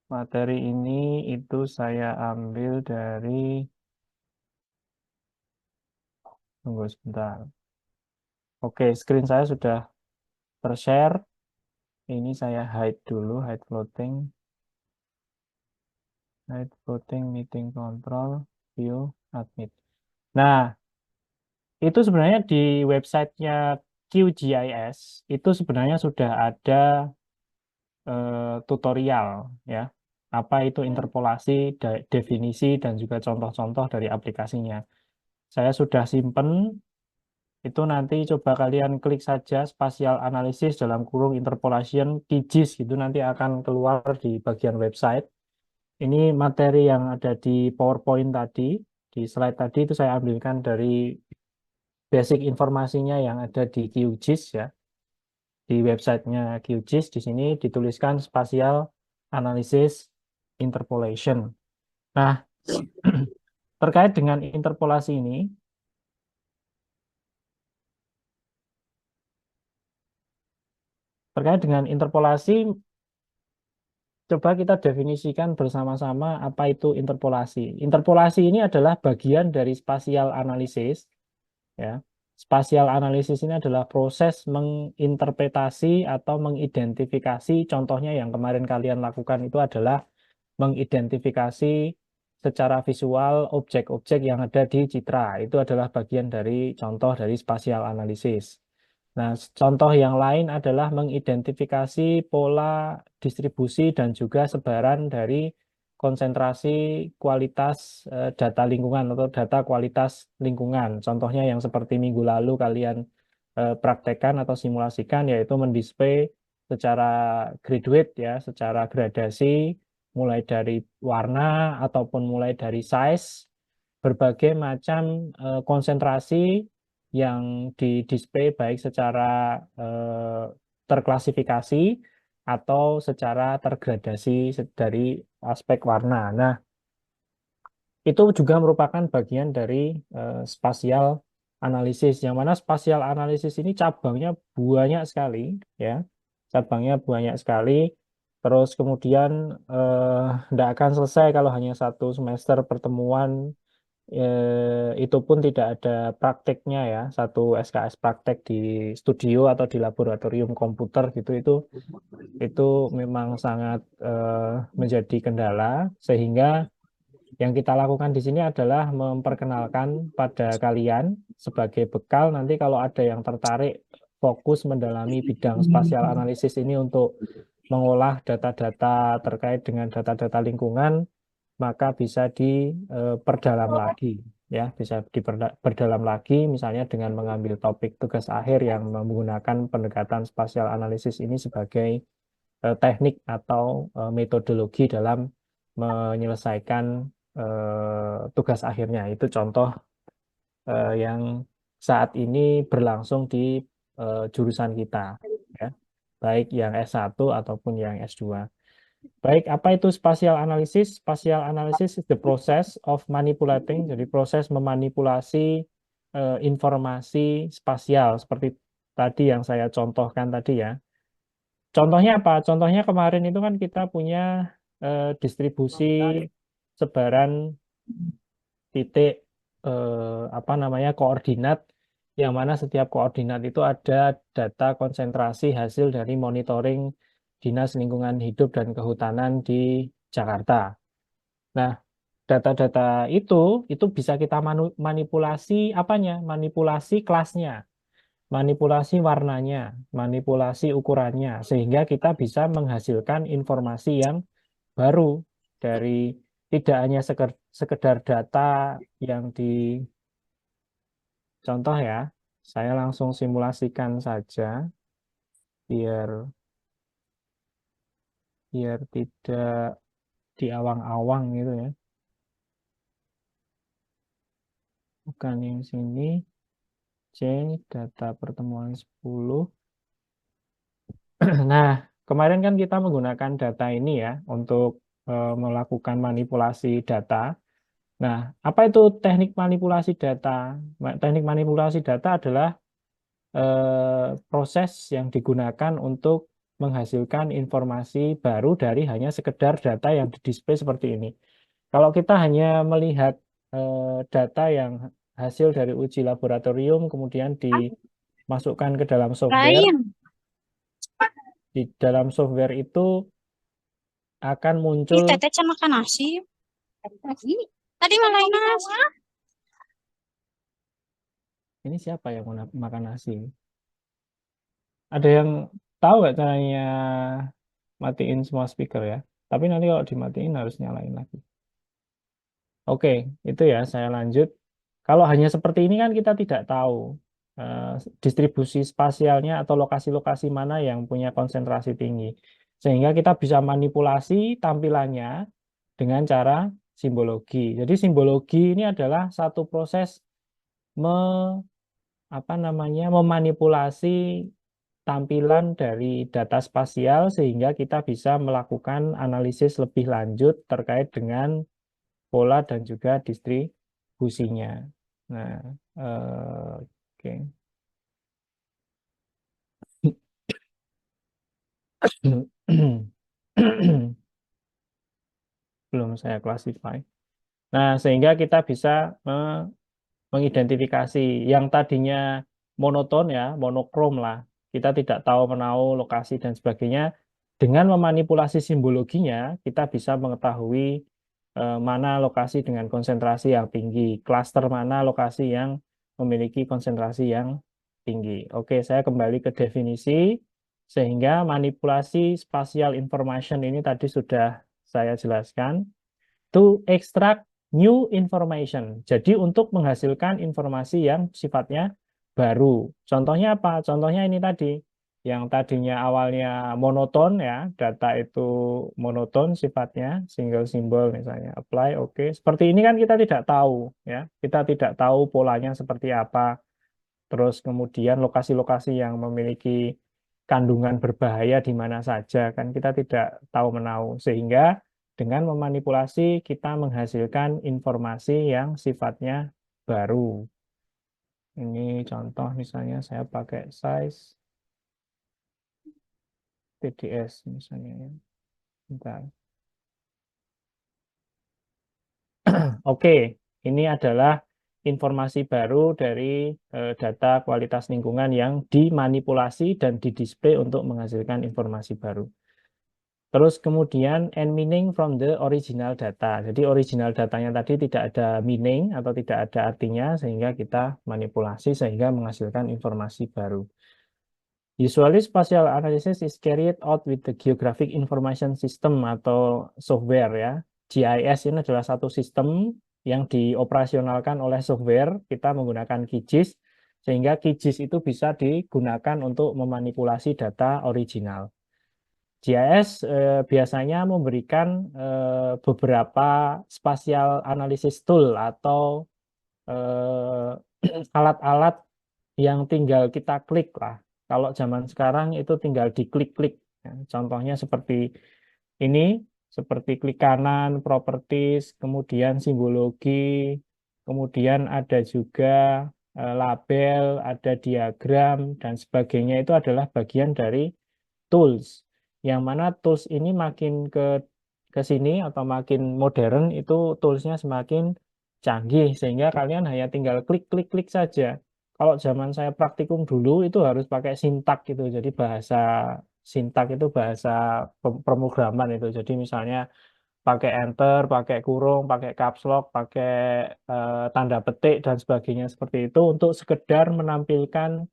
Materi ini itu saya ambil dari, tunggu sebentar. Oke, screen saya sudah tershare. Ini saya hide dulu, hide floating meeting control, view, admit. Nah, itu sebenarnya di websitenya QGIS, itu sebenarnya sudah ada tutorial, ya. Apa itu interpolasi, definisi, dan juga contoh-contoh dari aplikasinya. Saya sudah simpen. Itu nanti coba kalian klik saja spatial analysis dalam kurung interpolation QGIS gitu, nanti akan keluar di bagian website. Ini materi yang ada di PowerPoint tadi, di slide tadi itu saya ambilkan dari basic informasinya yang ada di QGIS, ya. Di websitenya QGIS di sini dituliskan spatial analysis interpolation. Nah, terkait dengan interpolasi ini, coba kita definisikan bersama-sama apa itu interpolasi. Interpolasi ini adalah bagian dari spatial analysis, ya. Spatial analysis ini adalah proses menginterpretasi atau mengidentifikasi. Contohnya yang kemarin kalian lakukan itu adalah mengidentifikasi secara visual objek-objek yang ada di citra. Itu adalah bagian dari contoh dari spatial analysis. Nah, contoh yang lain adalah mengidentifikasi pola distribusi dan juga sebaran dari konsentrasi kualitas data lingkungan atau data kualitas lingkungan. Contohnya yang seperti minggu lalu kalian praktekkan atau simulasikan, yaitu mendisplay secara graduate, ya, secara gradasi, mulai dari warna ataupun mulai dari size, berbagai macam konsentrasi yang di-display baik secara terklasifikasi atau secara tergradasi dari aspek warna. Nah, itu juga merupakan bagian dari spatial analisis, yang mana spatial analisis ini cabangnya banyak sekali, ya. Cabangnya banyak sekali. Terus kemudian tidak akan selesai kalau hanya satu semester pertemuan. Itu pun tidak ada prakteknya, ya, satu SKS praktek di studio atau di laboratorium komputer gitu, itu memang sangat menjadi kendala, sehingga yang kita lakukan di sini adalah memperkenalkan pada kalian sebagai bekal nanti kalau ada yang tertarik fokus mendalami bidang spasial analisis ini untuk mengolah data-data terkait dengan data-data lingkungan, maka bisa diperdalam lagi, ya, bisa diperdalam lagi misalnya dengan mengambil topik tugas akhir yang menggunakan pendekatan spasial analisis ini sebagai teknik atau metodologi dalam menyelesaikan tugas akhirnya. Itu contoh yang saat ini berlangsung di jurusan kita, ya, baik yang S1 ataupun yang S2. Baik, apa itu spatial analysis? Spatial analysis is the process of manipulating, jadi proses memanipulasi informasi spasial seperti tadi yang saya contohkan tadi, ya. Contohnya apa? Contohnya kemarin itu kan kita punya distribusi sebaran titik apa namanya koordinat, yang mana setiap koordinat itu ada data konsentrasi hasil dari monitoring Dinas Lingkungan Hidup dan Kehutanan di Jakarta. Nah, data-data itu bisa kita manipulasi apanya? Manipulasi kelasnya, manipulasi warnanya, manipulasi ukurannya, sehingga kita bisa menghasilkan informasi yang baru dari tidak hanya sekedar data yang dicontoh, ya. Saya langsung simulasikan saja biar biar tidak diawang-awang gitu, ya. Bukan yang sini. C, data pertemuan 10. Nah, kemarin kan kita menggunakan data ini, ya, untuk melakukan manipulasi data. Nah, apa itu teknik manipulasi data? Teknik manipulasi data adalah proses yang digunakan untuk menghasilkan informasi baru dari hanya sekedar data yang di-display seperti ini. Kalau kita hanya melihat data yang hasil dari uji laboratorium, kemudian dimasukkan ke dalam software, Lain. di dalam software itu akan Ini muncul, Tete makan nasi. Tadi malah nasi. ini siapa yang mau makan nasi? Ada yang tahu nggak caranya matiin semua speaker ya? Tapi nanti kalau dimatiin harus nyalain lagi. Oke, itu ya saya lanjut. Kalau hanya seperti ini kan kita tidak tahu eh, distribusi spasialnya atau lokasi-lokasi mana yang punya konsentrasi tinggi. Sehingga kita bisa manipulasi tampilannya dengan cara simbologi. Jadi simbologi ini adalah satu proses me, apa namanya memanipulasi tampilan dari data spasial sehingga kita bisa melakukan analisis lebih lanjut terkait dengan pola dan juga distribusinya. Nah, oke. Belum saya classify. Nah, sehingga kita bisa mengidentifikasi yang tadinya monoton ya, monokrom lah. Kita tidak tahu menau lokasi dan sebagainya. Dengan memanipulasi simbologinya, kita bisa mengetahui mana lokasi dengan konsentrasi yang tinggi, klaster mana lokasi yang memiliki konsentrasi yang tinggi. Oke, saya kembali ke definisi. Sehingga manipulasi spatial information ini tadi sudah saya jelaskan to extract new information. Jadi untuk menghasilkan informasi yang sifatnya baru. Contohnya apa? Contohnya ini tadi. Yang tadinya awalnya monoton ya, data itu monoton sifatnya, single symbol misalnya, apply, oke. Seperti ini kan kita tidak tahu ya. Kita tidak tahu polanya seperti apa. Terus kemudian lokasi-lokasi yang memiliki kandungan berbahaya di mana saja kan kita tidak tahu menau sehingga dengan memanipulasi kita menghasilkan informasi yang sifatnya baru. Ini contoh misalnya saya pakai size TDS misalnya ya. Bentar. Oke, ini adalah informasi baru dari data kualitas lingkungan yang dimanipulasi dan didisplay untuk menghasilkan informasi baru. Terus kemudian and meaning from the original data. Jadi original datanya tadi tidak ada meaning atau tidak ada artinya sehingga kita manipulasi sehingga menghasilkan informasi baru. Usually spatial analysis is carried out with the Geographic Information System atau software ya. GIS ini adalah satu sistem yang dioperasionalkan oleh software. Kita menggunakan QGIS sehingga QGIS itu bisa digunakan untuk memanipulasi data original. GIS biasanya memberikan beberapa spatial analysis tool atau alat-alat yang tinggal kita klik lah. Kalau zaman sekarang itu tinggal diklik-klik. Ya, contohnya seperti ini, seperti klik kanan, properties, kemudian simbologi, kemudian ada juga label, ada diagram, dan sebagainya itu adalah bagian dari tools. Yang mana tools ini makin ke sini atau makin modern itu toolsnya semakin canggih sehingga kalian hanya tinggal klik klik klik saja. Kalau zaman saya praktikum dulu itu harus pakai sintak gitu. Jadi bahasa sintak itu bahasa pemrograman itu. Jadi misalnya pakai enter, pakai kurung, pakai caps lock, pakai tanda petik dan sebagainya seperti itu untuk sekedar menampilkan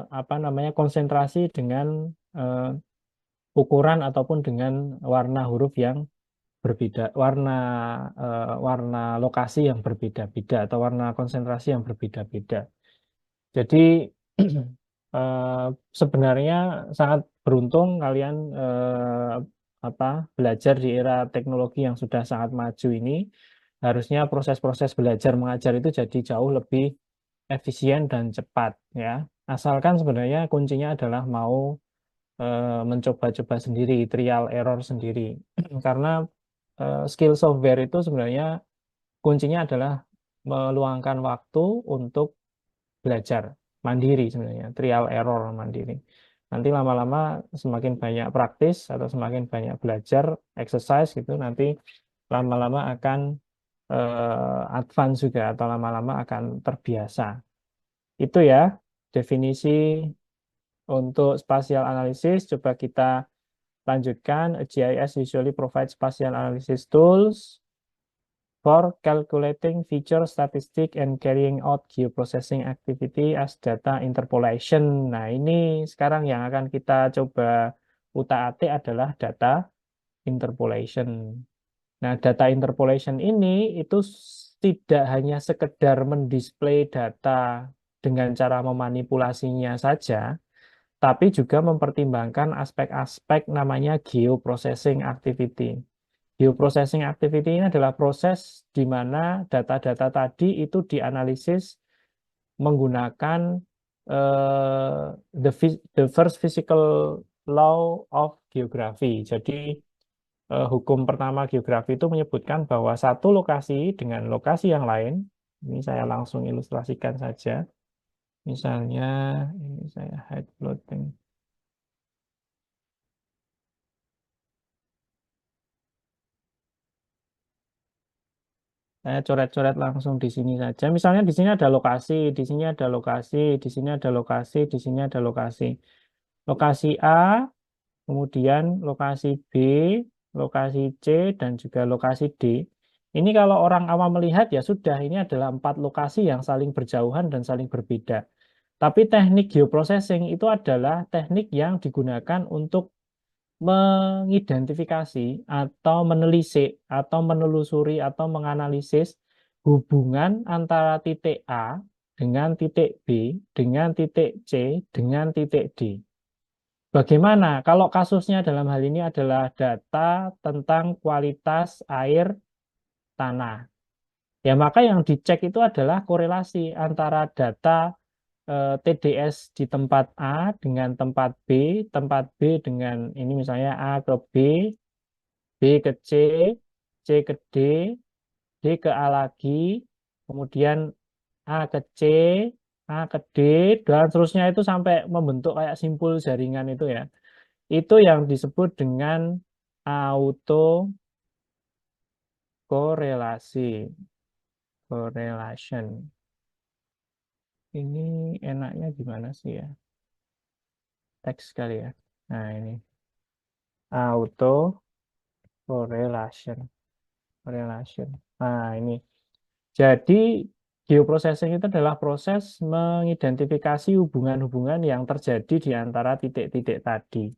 apa namanya konsentrasi dengan eh, ukuran ataupun dengan warna huruf yang berbeda, warna lokasi yang berbeda-beda atau warna konsentrasi yang berbeda-beda. Jadi eh, sebenarnya sangat beruntung kalian apa belajar di era teknologi yang sudah sangat maju ini. Harusnya proses-proses belajar mengajar itu jadi jauh lebih efisien dan cepat ya. Asalkan sebenarnya kuncinya adalah mau mencoba-coba sendiri, trial error sendiri. Karena skill software itu sebenarnya kuncinya adalah meluangkan waktu untuk belajar mandiri sebenarnya, trial error mandiri. Nanti lama-lama semakin banyak praktis atau semakin banyak belajar, exercise gitu, nanti lama-lama akan advance juga atau lama-lama akan terbiasa. Itu ya definisi untuk spatial analysis. Coba kita lanjutkan. A GIS usually provides spatial analysis tools for calculating feature statistic and carrying out geoprocessing activity as data interpolation. Nah, ini sekarang yang akan kita coba utak-atik adalah data interpolation. Nah, data interpolation ini itu tidak hanya sekedar mendisplay data dengan cara memanipulasinya saja, tapi juga mempertimbangkan aspek-aspek namanya geoprocessing activity. Geoprocessing activity ini adalah proses di mana data-data tadi itu dianalisis menggunakan the first physical law of geography. Jadi hukum pertama geografi itu menyebutkan bahwa satu lokasi dengan lokasi yang lain, ini saya langsung ilustrasikan saja. Misalnya ini saya hide plotting. Saya coret-coret langsung di sini saja. Misalnya di sini ada lokasi, di sini ada lokasi, di sini ada lokasi, di sini ada lokasi. Lokasi A, kemudian lokasi B, lokasi C, dan juga lokasi D. Ini kalau orang awam melihat ya sudah, ini adalah 4 lokasi yang saling berjauhan dan saling berbeda. Tapi teknik geoprocessing itu adalah teknik yang digunakan untuk mengidentifikasi atau menelisik atau menelusuri atau menganalisis hubungan antara titik A dengan titik B, dengan titik C, dengan titik D. Bagaimana kalau kasusnya dalam hal ini adalah data tentang kualitas air tanah? Ya, maka yang dicek itu adalah korelasi antara data TDS di tempat A dengan tempat B dengan ini misalnya A ke B, B ke C, C ke D, D ke A lagi, kemudian A ke C, A ke D, dan seterusnya itu sampai membentuk kayak simpul jaringan itu ya. Itu yang disebut dengan autokorelasi, correlation. Ini enaknya gimana sih ya? Teks sekali ya. Nah, ini auto correlation, correlation. Nah, ini. Jadi geoprocessing itu adalah proses mengidentifikasi hubungan-hubungan yang terjadi di antara titik-titik tadi.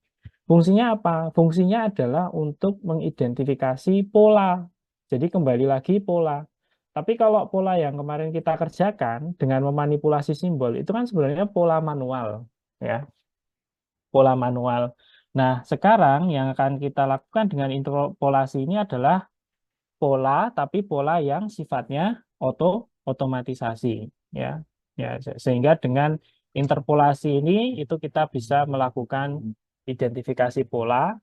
Fungsinya apa? Fungsinya adalah untuk mengidentifikasi pola. Jadi kembali lagi pola. Tapi kalau pola yang kemarin kita kerjakan dengan memanipulasi simbol itu kan sebenarnya pola manual, ya, pola manual. Nah, sekarang yang akan kita lakukan dengan interpolasi ini adalah pola, tapi pola yang sifatnya otomatisasi, ya. Ya, sehingga dengan interpolasi ini itu kita bisa melakukan identifikasi pola.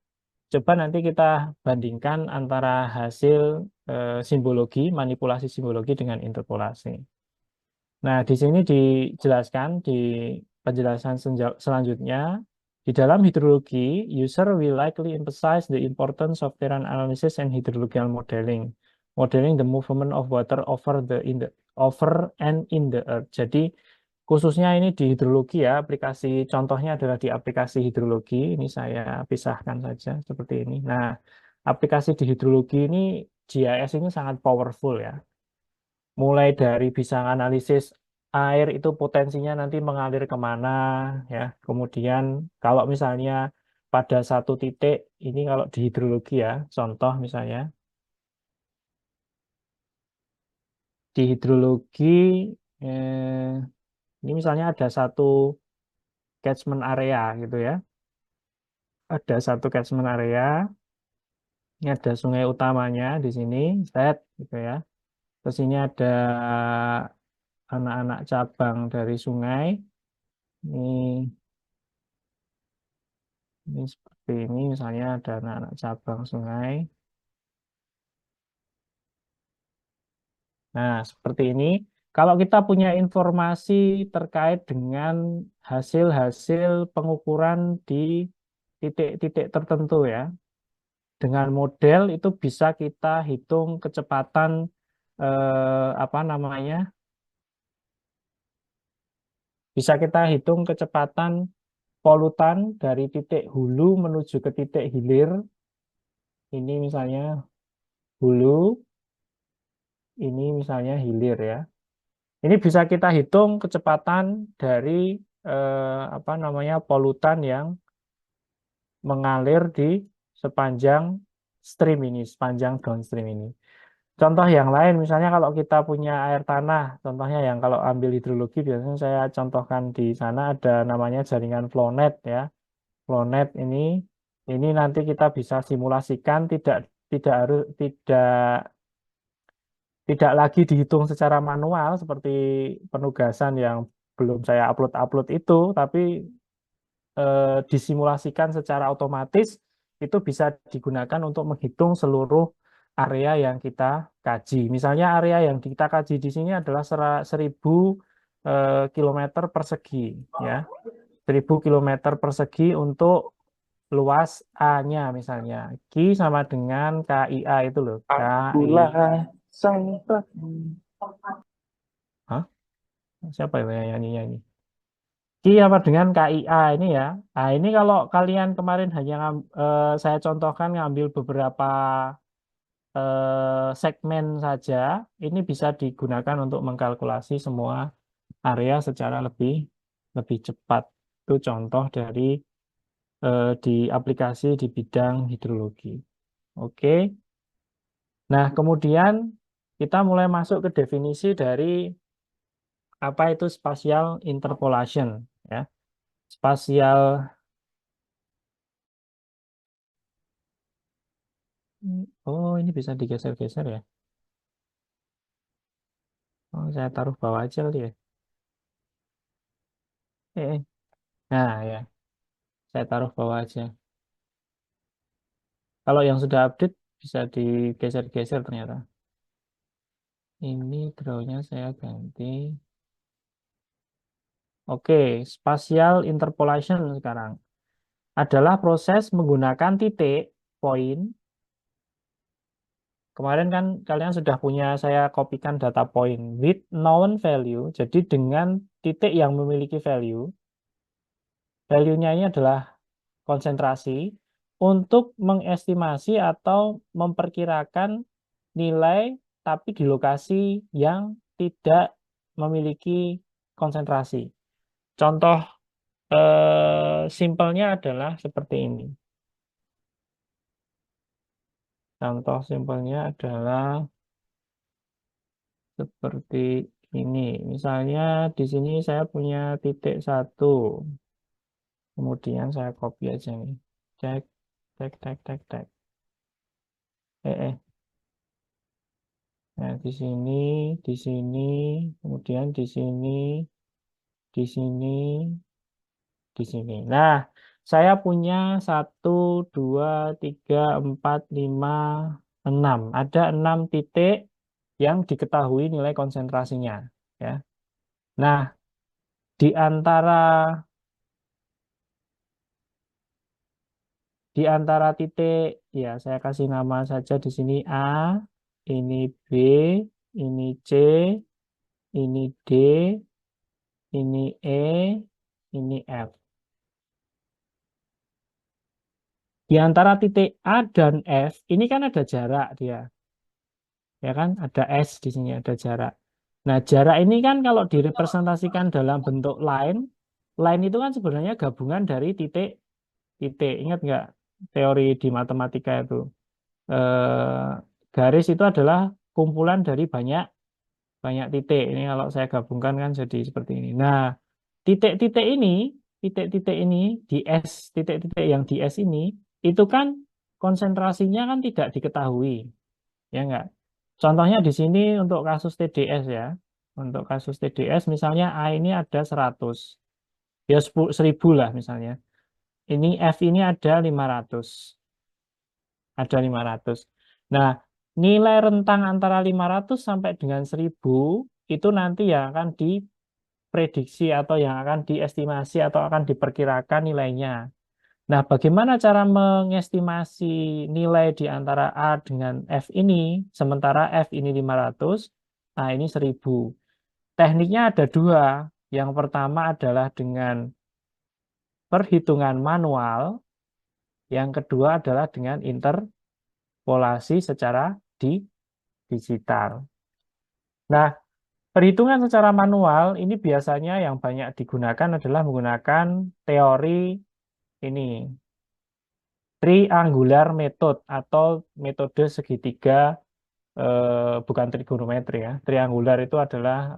Coba nanti kita bandingkan antara hasil simbologi, manipulasi simbologi dengan interpolasi. Nah, di sini dijelaskan di penjelasan selanjutnya, di dalam hidrologi, user will likely emphasize the importance of terrain analysis and hydrological modeling, modeling the movement of water over and in the earth. Jadi khususnya ini di hidrologi ya, aplikasi contohnya adalah di aplikasi hidrologi. Ini saya pisahkan saja seperti ini. Nah, aplikasi di hidrologi ini GIS ini sangat powerful ya, mulai dari bisa analisis air itu potensinya nanti mengalir kemana ya. Kemudian kalau misalnya pada satu titik ini kalau di hidrologi ya, contoh misalnya di hidrologi ini misalnya ada satu catchment area gitu ya. Ada satu catchment area, ini ada sungai utamanya di sini, set gitu ya. Terus ini ada anak-anak cabang dari sungai. Ini Ini seperti ini, misalnya ada anak-anak cabang sungai. Nah, seperti ini. Kalau kita punya informasi terkait dengan hasil-hasil pengukuran di titik-titik tertentu ya, dengan model itu bisa kita hitung kecepatan apa namanya? Bisa kita hitung kecepatan polutan dari titik hulu menuju ke titik hilir. Ini misalnya hulu, ini misalnya hilir ya. Ini bisa kita hitung kecepatan dari apa namanya polutan yang mengalir di sepanjang stream ini, sepanjang downstream ini. Contoh yang lain, misalnya kalau kita punya air tanah, contohnya yang kalau ambil hidrologi biasanya saya contohkan di sana ada namanya jaringan flownet ya. Flownet ini nanti kita bisa simulasikan tidak harus tidak lagi dihitung secara manual seperti penugasan yang belum saya upload itu, tapi disimulasikan secara otomatis itu bisa digunakan untuk menghitung seluruh area yang kita kaji. Misalnya area yang kita kaji di sini adalah 1000 kilometer persegi ya. 1000 kilometer persegi untuk luas A-nya misalnya. Q sama dengan KIA itu loh. KI. Akulah sang Hah? Siapa ya yang nyanyi-nyanyi? Q apa dengan KIA ini ya. Nah, ini kalau kalian kemarin hanya saya contohkan ngambil beberapa segmen saja, ini bisa digunakan untuk mengkalkulasi semua area secara lebih lebih cepat. Itu contoh dari di aplikasi di bidang hidrologi. Oke. Nah, kemudian kita mulai masuk ke definisi dari apa itu spatial interpolation ya. Spasial Oh, ini bisa digeser-geser ya. Oh, saya taruh bawah aja kali ya. Eh. Nah, ya. Saya taruh bawah aja. Kalau yang sudah update bisa digeser-geser ternyata. Ini draw-nya saya ganti. Oke, spatial interpolation sekarang adalah proses menggunakan titik, poin. Kemarin kan kalian sudah punya saya kopikan data point with known value. Jadi dengan titik yang memiliki value, value-nya ini adalah konsentrasi untuk mengestimasi atau memperkirakan nilai tapi di lokasi yang tidak memiliki konsentrasi. Contoh simpelnya adalah seperti ini. Contoh simpelnya adalah seperti ini. Misalnya di sini saya punya titik satu. Kemudian saya copy aja nih. Cek, cek, cek, cek, cek. Eh. Nah, di sini, kemudian di sini, di sini, di sini. Nah, saya punya 1, 2, 3, 4, 5, 6. Ada 6 titik yang diketahui nilai konsentrasinya. Ya. Nah, di antara titik, ya saya kasih nama saja di sini A, ini B, ini C, ini D, ini E, ini F. Di antara titik A dan F, ini kan ada jarak dia. Ya kan, ada S di sini, ada jarak. Nah, jarak ini kan kalau direpresentasikan dalam bentuk line, line itu kan sebenarnya gabungan dari titik. Ingat nggak teori di matematika itu? Eh, garis itu adalah kumpulan dari banyak banyak titik. Ini kalau saya gabungkan kan jadi seperti ini. Nah, titik-titik ini, titik-titik ini di S, titik-titik yang di S ini, itu kan konsentrasinya kan tidak diketahui, ya enggak? Contohnya di sini untuk kasus TDS ya. Untuk kasus TDS misalnya A ini ada 100, ya 1000 lah misalnya. Ini F ini ada 500. Ada 500. Nah, nilai rentang antara 500 sampai dengan 1000 itu nanti yang akan diprediksi atau yang akan diestimasi atau akan diperkirakan nilainya. Nah, bagaimana cara mengestimasi nilai di antara A dengan F ini, sementara F ini 500, A ini 1000. Tekniknya ada dua. Yang pertama adalah dengan perhitungan manual, yang kedua adalah dengan interpolasi secara digital. Nah, perhitungan secara manual ini biasanya yang banyak digunakan adalah menggunakan teori ini, triangular method atau metode segitiga, bukan trigonometri ya. Triangular itu adalah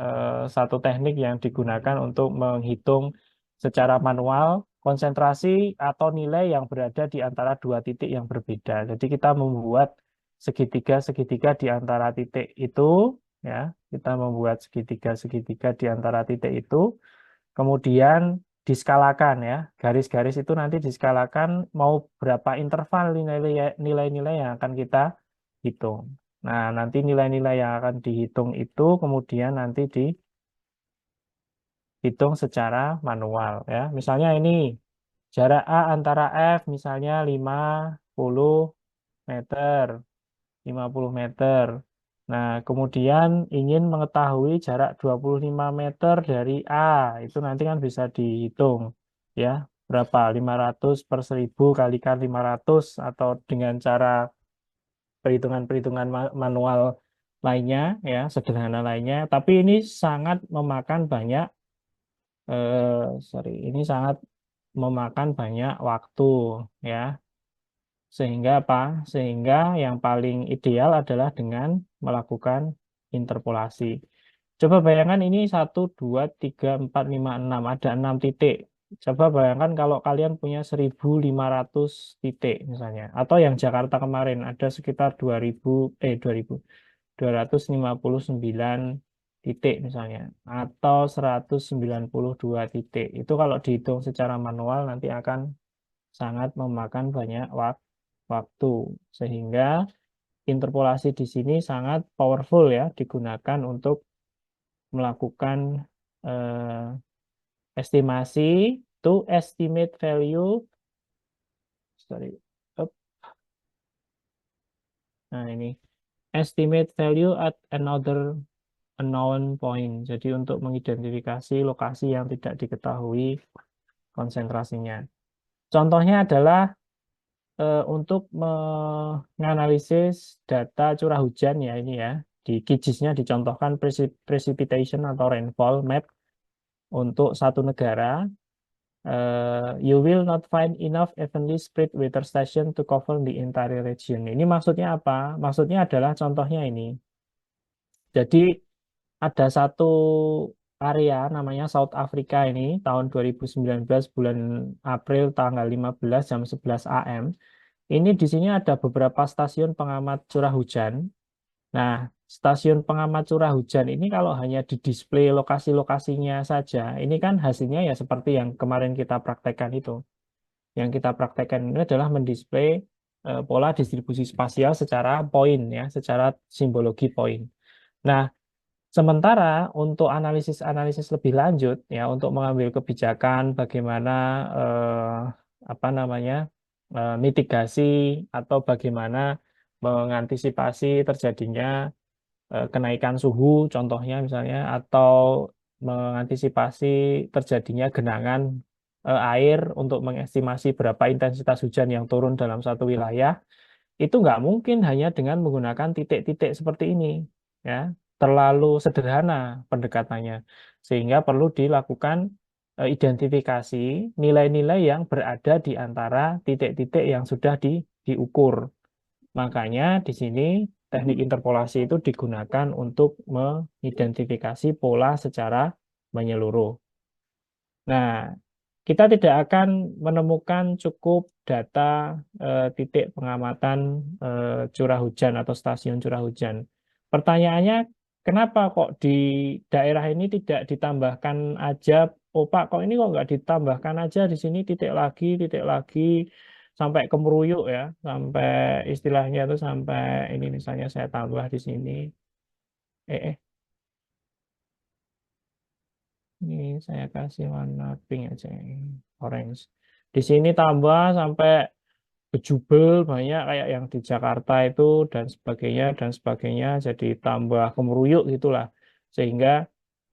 satu teknik yang digunakan untuk menghitung secara manual konsentrasi atau nilai yang berada di antara dua titik yang berbeda. Jadi kita membuat segitiga-segitiga di antara titik itu, ya. Kita membuat segitiga-segitiga di antara titik itu, kemudian diskalakan ya. Garis-garis itu nanti diskalakan mau berapa interval nilai-nilai yang akan kita hitung. Nah, nanti nilai-nilai yang akan dihitung itu kemudian nanti dihitung secara manual ya. Misalnya ini jarak A antara F misalnya 50 meter, 50 meter. Nah, kemudian ingin mengetahui jarak 25 meter dari A, itu nanti kan bisa dihitung ya. Berapa? 500 per 1000 kalikan 500 atau dengan cara perhitungan-perhitungan manual lainnya ya, sederhana lainnya, tapi ini sangat memakan banyak ini sangat memakan banyak waktu ya. Sehingga apa? Sehingga yang paling ideal adalah dengan melakukan interpolasi. Coba bayangkan ini 1, 2, 3, 4, 5, 6. Ada 6 titik. Coba bayangkan kalau kalian punya 1500 titik misalnya. Atau yang Jakarta kemarin ada sekitar 2259 titik misalnya. Atau 192 titik. Itu kalau dihitung secara manual nanti akan sangat memakan banyak waktu. Sehingga interpolasi di sini sangat powerful ya, digunakan untuk melakukan estimasi to estimate value. Sorry. Up. Nah, ini estimate value at another unknown point. Jadi untuk mengidentifikasi lokasi yang tidak diketahui konsentrasinya. Contohnya adalah untuk menganalisis data curah hujan ya ini ya. Di QGIS-nya dicontohkan precipitation atau rainfall map untuk satu negara. You will not find enough evenly spread weather station to cover the entire region. Ini maksudnya apa? Maksudnya adalah contohnya ini. Jadi ada satu area namanya South Africa ini tahun 2019 bulan April tanggal 15 jam 11 AM. Ini di sini ada beberapa stasiun pengamat curah hujan. Nah, stasiun pengamat curah hujan ini kalau hanya di display lokasi-lokasinya saja, ini kan hasilnya ya seperti yang kemarin kita praktekkan itu. Yang kita praktekkan ini adalah mendisplay pola distribusi spasial secara poin ya, secara simbologi poin. Nah, sementara untuk analisis-analisis lebih lanjut ya, untuk mengambil kebijakan bagaimana apa namanya mitigasi atau bagaimana mengantisipasi terjadinya kenaikan suhu, contohnya misalnya, atau mengantisipasi terjadinya genangan air untuk mengestimasi berapa intensitas hujan yang turun dalam satu wilayah, itu nggak mungkin hanya dengan menggunakan titik-titik seperti ini, ya, terlalu sederhana pendekatannya, sehingga perlu dilakukan identifikasi nilai-nilai yang berada di antara titik-titik yang sudah diukur. Makanya di sini teknik interpolasi itu digunakan untuk mengidentifikasi pola secara menyeluruh. Nah, kita tidak akan menemukan cukup data titik pengamatan curah hujan atau stasiun curah hujan. Pertanyaannya, kenapa kok di daerah ini tidak ditambahkan aja, oh Pak, kok ini kok nggak ditambahkan aja di sini titik lagi, sampai kemeruyuk ya, sampai istilahnya itu sampai ini misalnya saya tambah di sini. Eh, eh. Ini saya kasih warna pink aja, orange. Di sini tambah sampai bejubel banyak kayak yang di Jakarta itu dan sebagainya jadi tambah kemeruyuk gitulah sehingga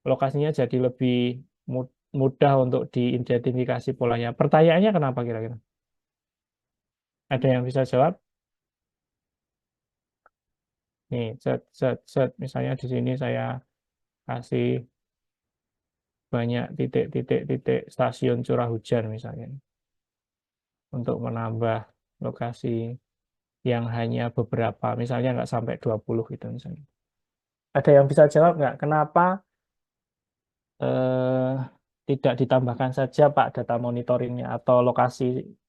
lokasinya jadi lebih mudah untuk diidentifikasi polanya. Pertanyaannya kenapa kira-kira? Ada yang bisa jawab? Nih, set, misalnya di sini saya kasih banyak titik-titik stasiun curah hujan misalnya untuk menambah lokasi yang hanya beberapa, misalnya nggak sampai 20 gitu misalnya. Ada yang bisa jawab nggak? Kenapa eh, tidak ditambahkan saja Pak data monitoringnya atau lokasi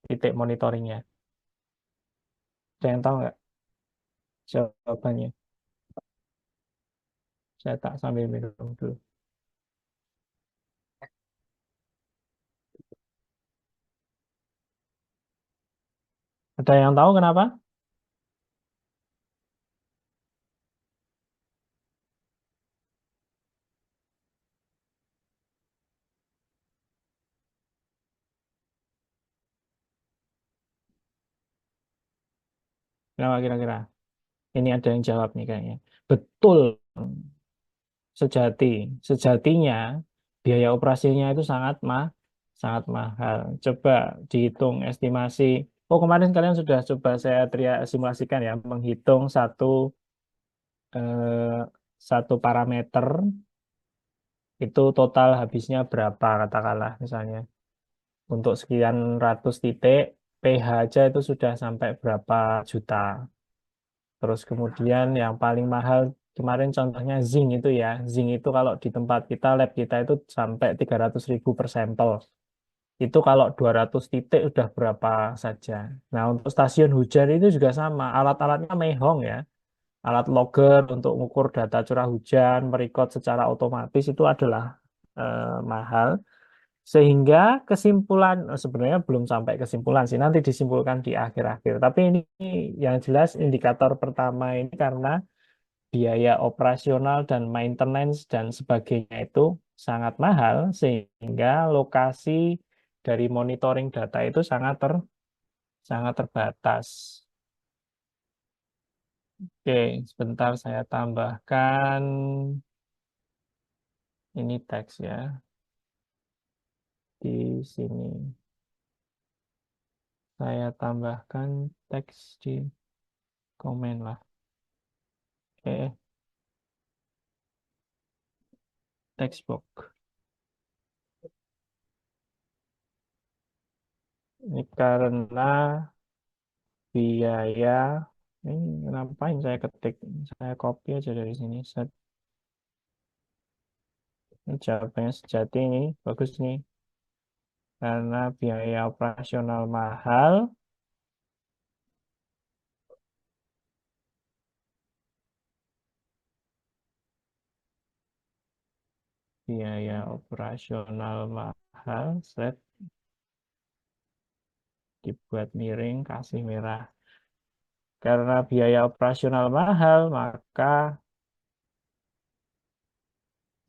titik monitoringnya? Ada yang tahu nggak jawabannya? Saya tak sambil minum dulu. Ada yang tahu kenapa? Kenapa kira-kira? Ini ada yang jawab nih kayaknya. Betul, sejati. Sejatinya biaya operasinya itu sangat mahal. Coba dihitung estimasi. Oh, kemarin kalian sudah coba saya simulasikan ya, menghitung eh, satu parameter itu total habisnya berapa katakanlah misalnya untuk sekian ratus titik pH aja itu sudah sampai berapa juta. Terus kemudian yang paling mahal kemarin contohnya zinc itu ya. Zinc itu kalau di tempat kita lab kita itu sampai 300.000 per sampel. Itu kalau 200 titik udah berapa saja. Nah, untuk stasiun hujan itu juga sama. Alat-alatnya mehong ya. Alat logger untuk mengukur data curah hujan, merekod secara otomatis itu adalah mahal. Sehingga kesimpulan, sebenarnya belum sampai kesimpulan sih, nanti disimpulkan di akhir-akhir. Tapi ini yang jelas indikator pertama ini karena biaya operasional dan maintenance dan sebagainya itu sangat mahal, sehingga lokasi dari monitoring data itu sangat terbatas. Oke, sebentar saya tambahkan ini teks ya di sini. Saya tambahkan teks di komen lah. Oke, textbook. Ini karena biaya, ini ngapain saya ketik, saya copy aja dari sini. Set. Ini jawabannya sejati ini, bagus nih. Karena biaya operasional mahal, biaya operasional mahal, set, dibuat miring, kasih merah. Karena biaya operasional mahal, maka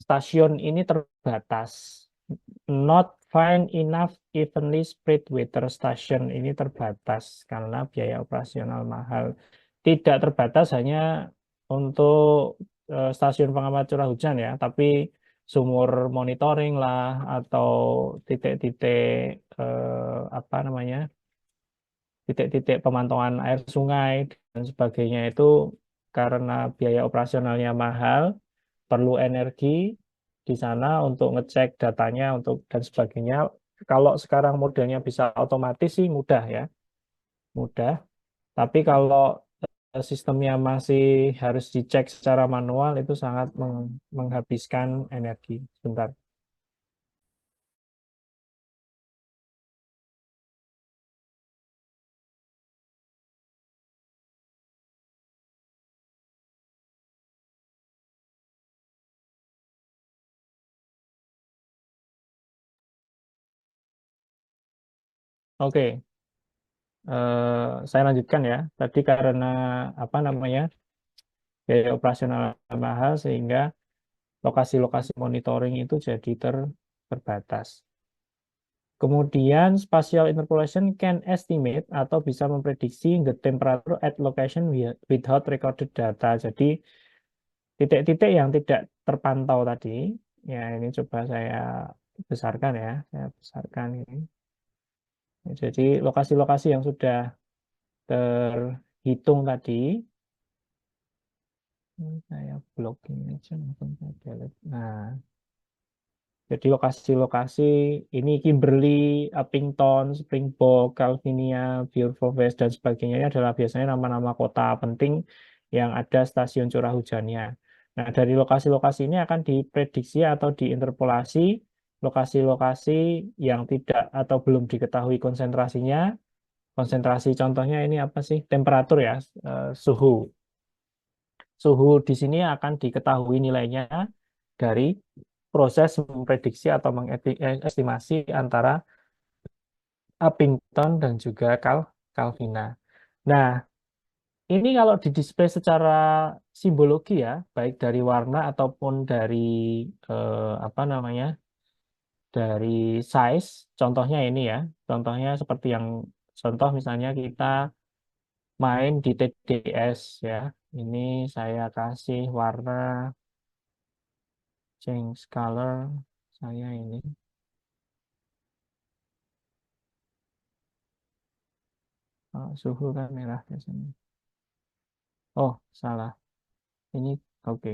stasiun ini terbatas. Not find enough evenly spread weather station ini terbatas karena biaya operasional mahal. Tidak terbatas hanya untuk stasiun pengamat curah hujan ya, tapi sumur monitoring lah atau titik-titik apa namanya titik-titik pemantauan air sungai dan sebagainya itu karena biaya operasionalnya mahal, perlu energi di sana untuk ngecek datanya untuk dan sebagainya. Kalau sekarang modelnya bisa otomatis sih mudah ya, mudah. Tapi kalau sistemnya masih harus dicek secara manual itu sangat menghabiskan energi. Sebentar. Oke, saya lanjutkan ya. Tadi karena apa namanya biaya operasional mahal sehingga lokasi-lokasi monitoring itu jadi terbatas. Kemudian spatial interpolation can estimate atau bisa memprediksi the temperature at location without recorded data. Jadi titik-titik yang tidak terpantau tadi, ya ini coba saya besarkan ya, saya besarkan ini. Jadi lokasi-lokasi yang sudah terhitung tadi, ini saya blocking aja langsung saya delete. Nah, jadi lokasi-lokasi ini Kimberley, Uppington, Springbok, Calvinia, Bioforest dan sebagainya ini adalah biasanya nama-nama kota penting yang ada stasiun curah hujannya. Nah, dari lokasi-lokasi ini akan diprediksi atau diinterpolasi lokasi-lokasi yang tidak atau belum diketahui konsentrasinya. Konsentrasi contohnya ini apa sih? Temperatur ya, suhu. Suhu di sini akan diketahui nilainya dari proses memprediksi atau mengestimasi antara Uppington dan juga Calvina. Nah, ini kalau didisplay secara simbologi ya, baik dari warna ataupun dari apa namanya, dari size. Contohnya ini ya, contohnya seperti yang contoh misalnya kita main di TDS ya. Ini saya kasih warna change color saya ini. Oh, suhu kan merah biasanya. Oh, salah. Ini oke.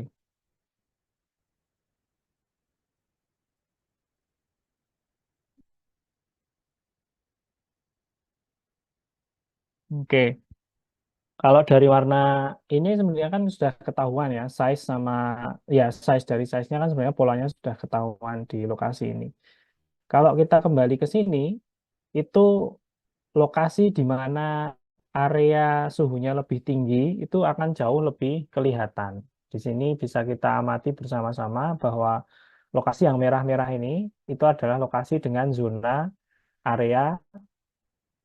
Oke. Kalau dari warna ini sebenarnya kan sudah ketahuan ya, size sama ya size dari size-nya kan sebenarnya polanya sudah ketahuan di lokasi ini. Kalau kita kembali ke sini, itu lokasi di mana area suhunya lebih tinggi itu akan jauh lebih kelihatan. Di sini bisa kita amati bersama-sama bahwa lokasi yang merah-merah ini itu adalah lokasi dengan zona area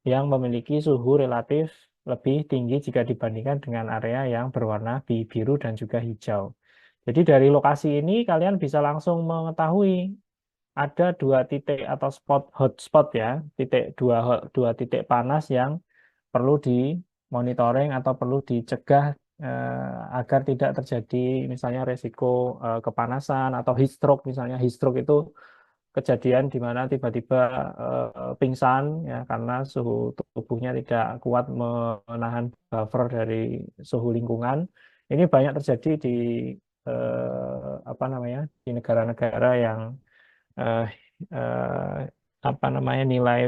yang memiliki suhu relatif lebih tinggi jika dibandingkan dengan area yang berwarna biru dan juga hijau. Jadi dari lokasi ini kalian bisa langsung mengetahui ada dua titik atau hotspot ya, dua titik panas yang perlu dimonitoring atau perlu dicegah agar tidak terjadi misalnya resiko kepanasan atau heat stroke misalnya. Heat stroke itu kejadian di mana tiba-tiba pingsan ya karena suhu tubuhnya tidak kuat menahan buffer dari suhu lingkungan. Ini banyak terjadi di apa namanya, di negara-negara yang eh, eh, apa namanya, nilai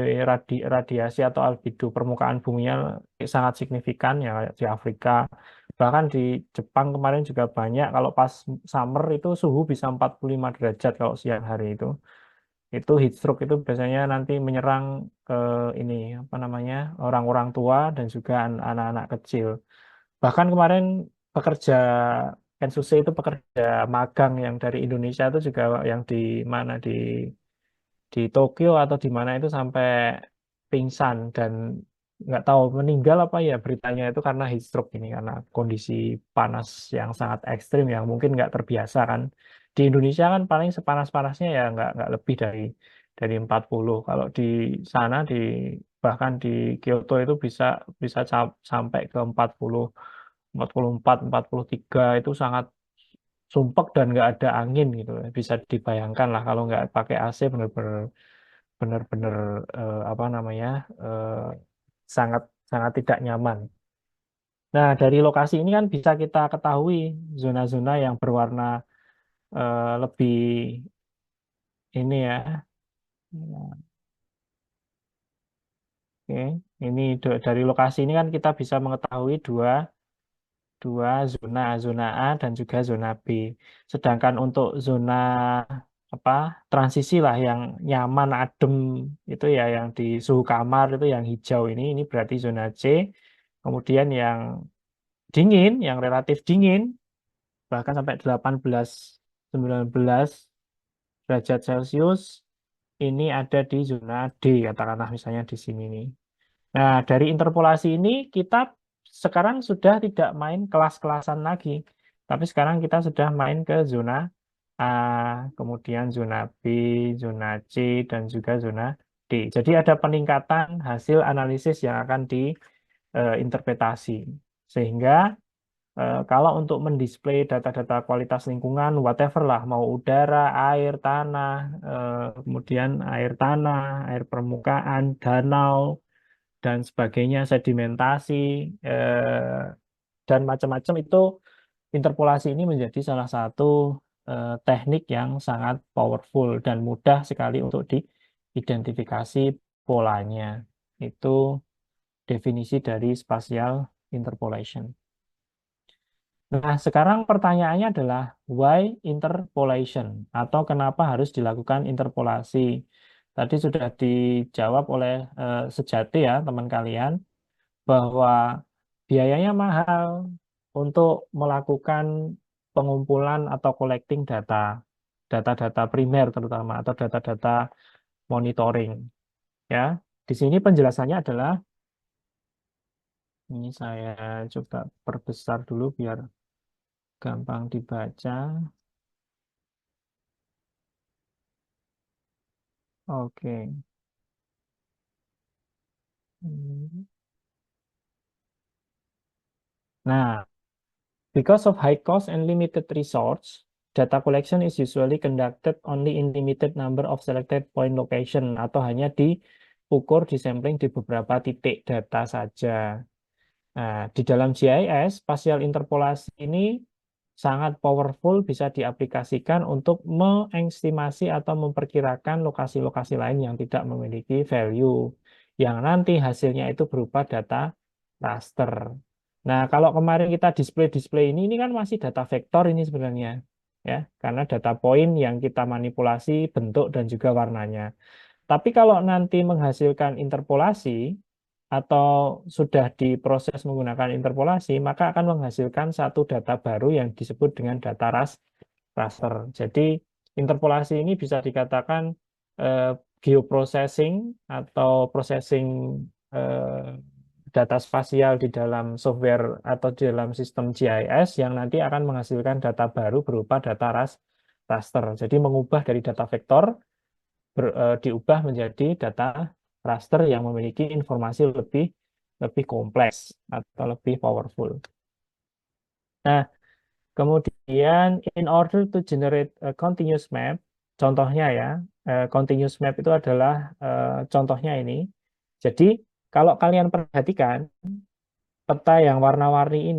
radiasi atau albedo permukaan buminya sangat signifikan ya, kayak di Afrika. Bahkan di Jepang kemarin juga banyak, kalau pas summer itu suhu bisa 45 derajat kalau siang hari itu. Itu heat stroke itu biasanya nanti menyerang ke ini apa namanya, orang-orang tua dan juga anak-anak kecil. Bahkan kemarin pekerja Kensuse itu pekerja magang yang dari Indonesia itu juga yang di mana di Tokyo atau di mana itu sampai pingsan dan nggak tahu meninggal apa ya, beritanya itu karena heat stroke ini, karena kondisi panas yang sangat ekstrim yang mungkin nggak terbiasa kan. Di Indonesia kan paling sepanas-panasnya ya nggak lebih dari 40. Kalau di sana bahkan di Kyoto itu bisa bisa sampai ke 40, 44, 43 itu sangat sumpek dan nggak ada angin gitu. Bisa dibayangkan lah kalau nggak pakai AC benar-benar apa namanya, eh, sangat sangat tidak nyaman. Nah, dari lokasi ini kan bisa kita ketahui zona-zona yang berwarna lebih ini ya. Oke, ini dari lokasi ini kan kita bisa mengetahui dua dua zona, zona A dan juga zona B. Sedangkan untuk zona apa, transisi lah yang nyaman adem itu ya, yang di suhu kamar itu yang hijau ini berarti zona C. Kemudian yang dingin, yang relatif dingin bahkan sampai 18 19 derajat Celcius ini ada di zona D, katakanlah misalnya di sini nih. Nah, dari interpolasi ini kita sekarang sudah tidak main kelas-kelasan lagi, tapi sekarang kita sudah main ke zona A, kemudian zona B, zona C, dan juga zona D. Jadi ada peningkatan hasil analisis yang akan diinterpretasi. Sehingga kalau untuk mendisplay data-data kualitas lingkungan, whatever lah, mau udara, air, tanah, kemudian air tanah, air permukaan, danau, dan sebagainya, sedimentasi, dan macam-macam itu, interpolasi ini menjadi salah satu teknik yang sangat powerful dan mudah sekali untuk diidentifikasi polanya. Itu definisi dari spatial interpolation. Nah, sekarang pertanyaannya adalah why interpolation atau kenapa harus dilakukan interpolasi? Tadi sudah dijawab oleh Sejati ya, teman kalian, bahwa biayanya mahal untuk melakukan pengumpulan atau collecting data, data-data primer terutama atau data-data monitoring. Ya, di sini penjelasannya adalah ini saya coba perbesar dulu biar gampang dibaca. Oke. Hmm. Nah, because of high cost and limited resource, data collection is usually conducted only in limited number of selected point location atau hanya diukur di sampling di beberapa titik data saja. Nah, di dalam GIS, spatial interpolasi ini sangat powerful, bisa diaplikasikan untuk mengestimasi atau memperkirakan lokasi-lokasi lain yang tidak memiliki value, yang nanti hasilnya itu berupa data raster. Nah, kalau kemarin kita display-display ini kan masih data vektor ini sebenarnya, ya, karena data point yang kita manipulasi bentuk dan juga warnanya. Tapi kalau nanti menghasilkan interpolasi atau sudah diproses menggunakan interpolasi, maka akan menghasilkan satu data baru yang disebut dengan data raster. Jadi interpolasi ini bisa dikatakan eh, geoprocessing atau processing eh, data spasial di dalam software atau di dalam sistem GIS yang nanti akan menghasilkan data baru berupa data raster. Jadi mengubah dari data vektor diubah menjadi data raster yang memiliki informasi lebih lebih kompleks atau lebih powerful. Nah, kemudian in order to generate a continuous map, contohnya ya, continuous map itu adalah contohnya ini. Jadi kalau kalian perhatikan peta yang warna-warni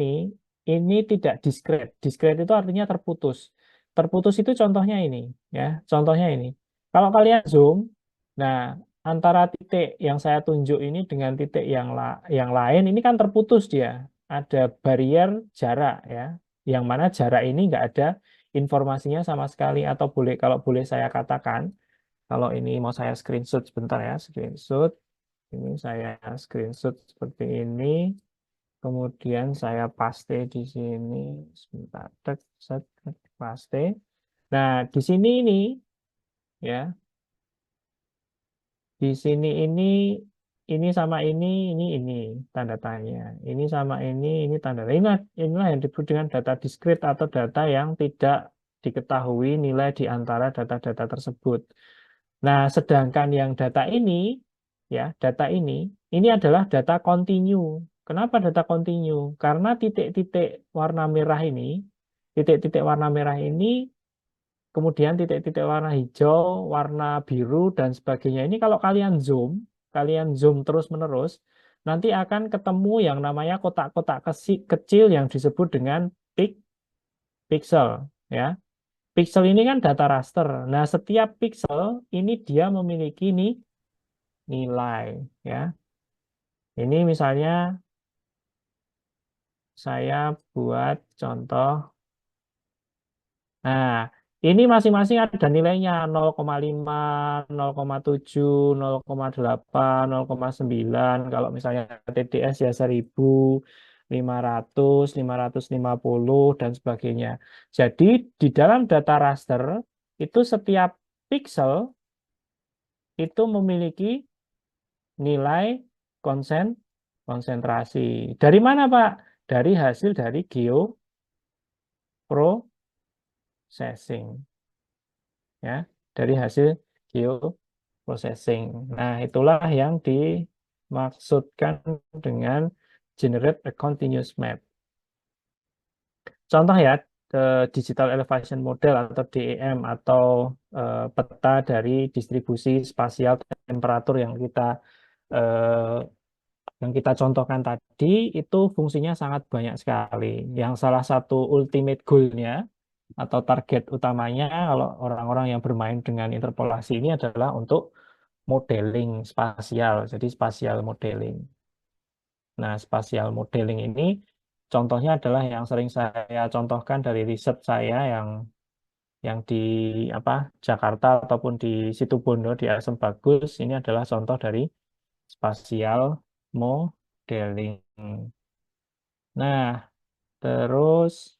ini tidak diskret. Diskret itu artinya terputus. Terputus itu contohnya ini, ya. Contohnya ini. Kalau kalian zoom, nah antara titik yang saya tunjuk ini dengan titik yang lain ini kan terputus dia. Ada barrier jarak ya, yang mana jarak ini nggak ada informasinya sama sekali atau kalau boleh saya katakan, kalau ini mau saya screenshot sebentar ya, screenshot. Ini saya screenshot seperti ini. Kemudian saya paste di sini sebentar, tek, set, tek, paste. Nah, di sini ya, di sini ini sama ini tanda tanya. Ini sama ini tanda tanya. Inilah yang disebut dengan data diskrit atau data yang tidak diketahui nilai di antara data-data tersebut. Nah, sedangkan yang data ini, ya, data ini adalah data continue. Kenapa data continue? Karena titik-titik warna merah ini, titik-titik warna merah ini, kemudian titik-titik warna hijau, warna biru, dan sebagainya. Ini kalau kalian zoom terus-menerus, nanti akan ketemu yang namanya kotak-kotak kecil yang disebut dengan pixel, ya. Pixel ini kan data raster. Nah, setiap pixel ini dia memiliki nilai ya. Ini misalnya saya buat contoh. Nah, ini masing-masing ada nilainya 0,5, 0,7, 0,8, 0,9. Kalau misalnya TDS ya 1000, 500, 550 dan sebagainya. Jadi di dalam data raster itu setiap pixel itu memiliki nilai konsentrasi. Dari mana, Pak? Dari hasil dari geoprocessing. ya, dari hasil geoprocessing. Nah, itulah yang dimaksudkan dengan generate a continuous map. Contoh ya, digital elevation model atau DEM atau peta dari distribusi spasial temperatur eh, yang kita contohkan tadi itu fungsinya sangat banyak sekali. Yang salah satu ultimate goal-nya atau target utamanya kalau orang-orang yang bermain dengan interpolasi ini adalah untuk modeling spasial, jadi spasial modeling. Nah, spasial modeling ini contohnya adalah yang sering saya contohkan dari riset saya yang di apa Jakarta ataupun di Situbondo di Asem Bagus ini adalah contoh dari spasial modeling. Nah, terus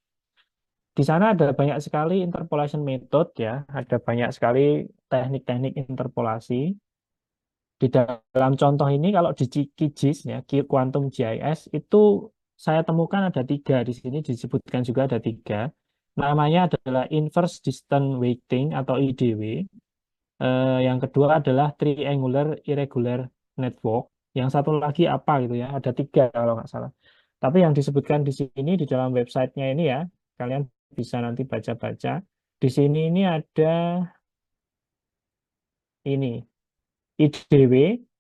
di sana ada banyak sekali interpolation method ya, ada banyak sekali teknik-teknik interpolasi. Di dalam contoh ini kalau di QGIS ya, Quantum GIS itu saya temukan ada tiga di sini disebutkan juga ada tiga. Namanya adalah inverse distance weighting atau IDW. Yang kedua adalah triangular irregular network. Yang satu lagi apa gitu ya? Ada tiga kalau nggak salah. Tapi yang disebutkan di sini di dalam websitenya ini ya, kalian bisa nanti baca-baca. Di sini ini ada ini IDW,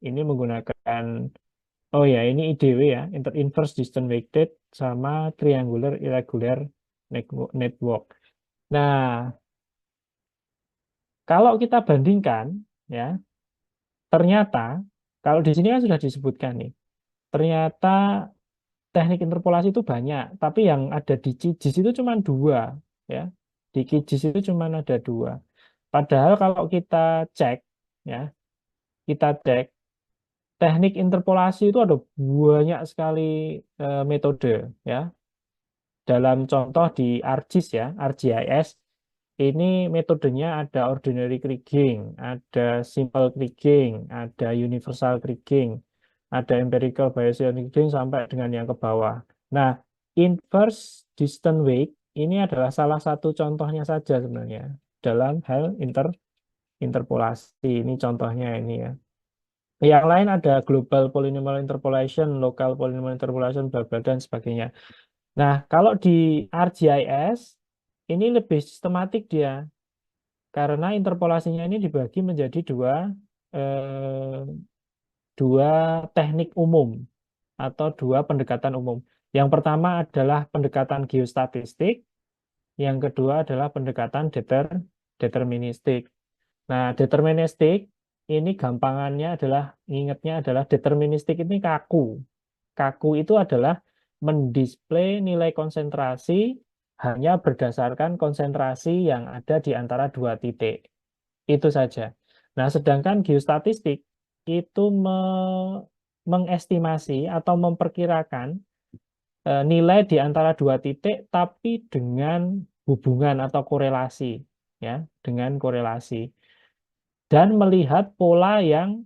ini menggunakan oh ya ini IDW ya, inverse distance weighted sama triangular irregular network. Nah, kalau kita bandingkan ya, ternyata kalau di sini kan sudah disebutkan nih, ternyata teknik interpolasi itu banyak, tapi yang ada di QGIS itu cuma dua, ya. Di QGIS itu cuma ada dua. Padahal kalau kita cek, ya, kita cek teknik interpolasi itu ada banyak sekali metode, ya. Dalam contoh di ArcGIS ya, ArcGIS, ini metodenya ada ordinary kriging, ada simple kriging, ada universal kriging, ada empirical Bayesian kriging sampai dengan yang ke bawah. Nah, inverse distance weight ini adalah salah satu contohnya saja sebenarnya dalam hal interpolasi. Ini contohnya ini ya. Yang lain ada global polynomial interpolation, local polynomial interpolation, bla bla dan sebagainya. Nah, kalau di ArcGIS ini lebih sistematik dia karena interpolasinya ini dibagi menjadi eh, dua teknik umum atau dua pendekatan umum. Yang pertama adalah pendekatan geostatistik, yang kedua adalah pendekatan deterministik. Nah, deterministik ini gampangannya adalah ingatnya adalah deterministik ini kaku. Kaku itu adalah mendisplay nilai konsentrasi hanya berdasarkan konsentrasi yang ada di antara dua titik. Itu saja. Nah, sedangkan geostatistik itu mengestimasi atau memperkirakan nilai di antara dua titik tapi dengan hubungan atau korelasi ya, dengan korelasi dan melihat pola yang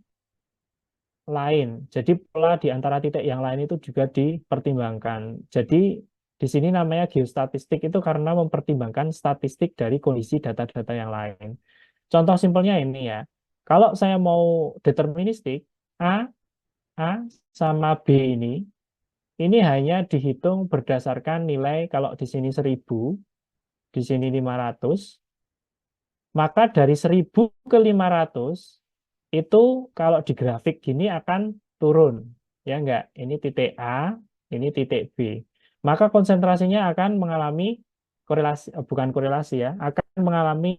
lain. Jadi pola di antara titik yang lain itu juga dipertimbangkan. Jadi di sini namanya geostatistik itu karena mempertimbangkan statistik dari kondisi data-data yang lain. Contoh simpelnya ini ya. Kalau saya mau deterministik, A, A sama B ini hanya dihitung berdasarkan nilai kalau di sini 1000, di sini 500, maka dari 1000 ke 500 itu kalau di grafik gini akan turun. Ya enggak? Ini titik A, ini titik B. Maka konsentrasinya akan mengalami korelasi, bukan korelasi ya, akan mengalami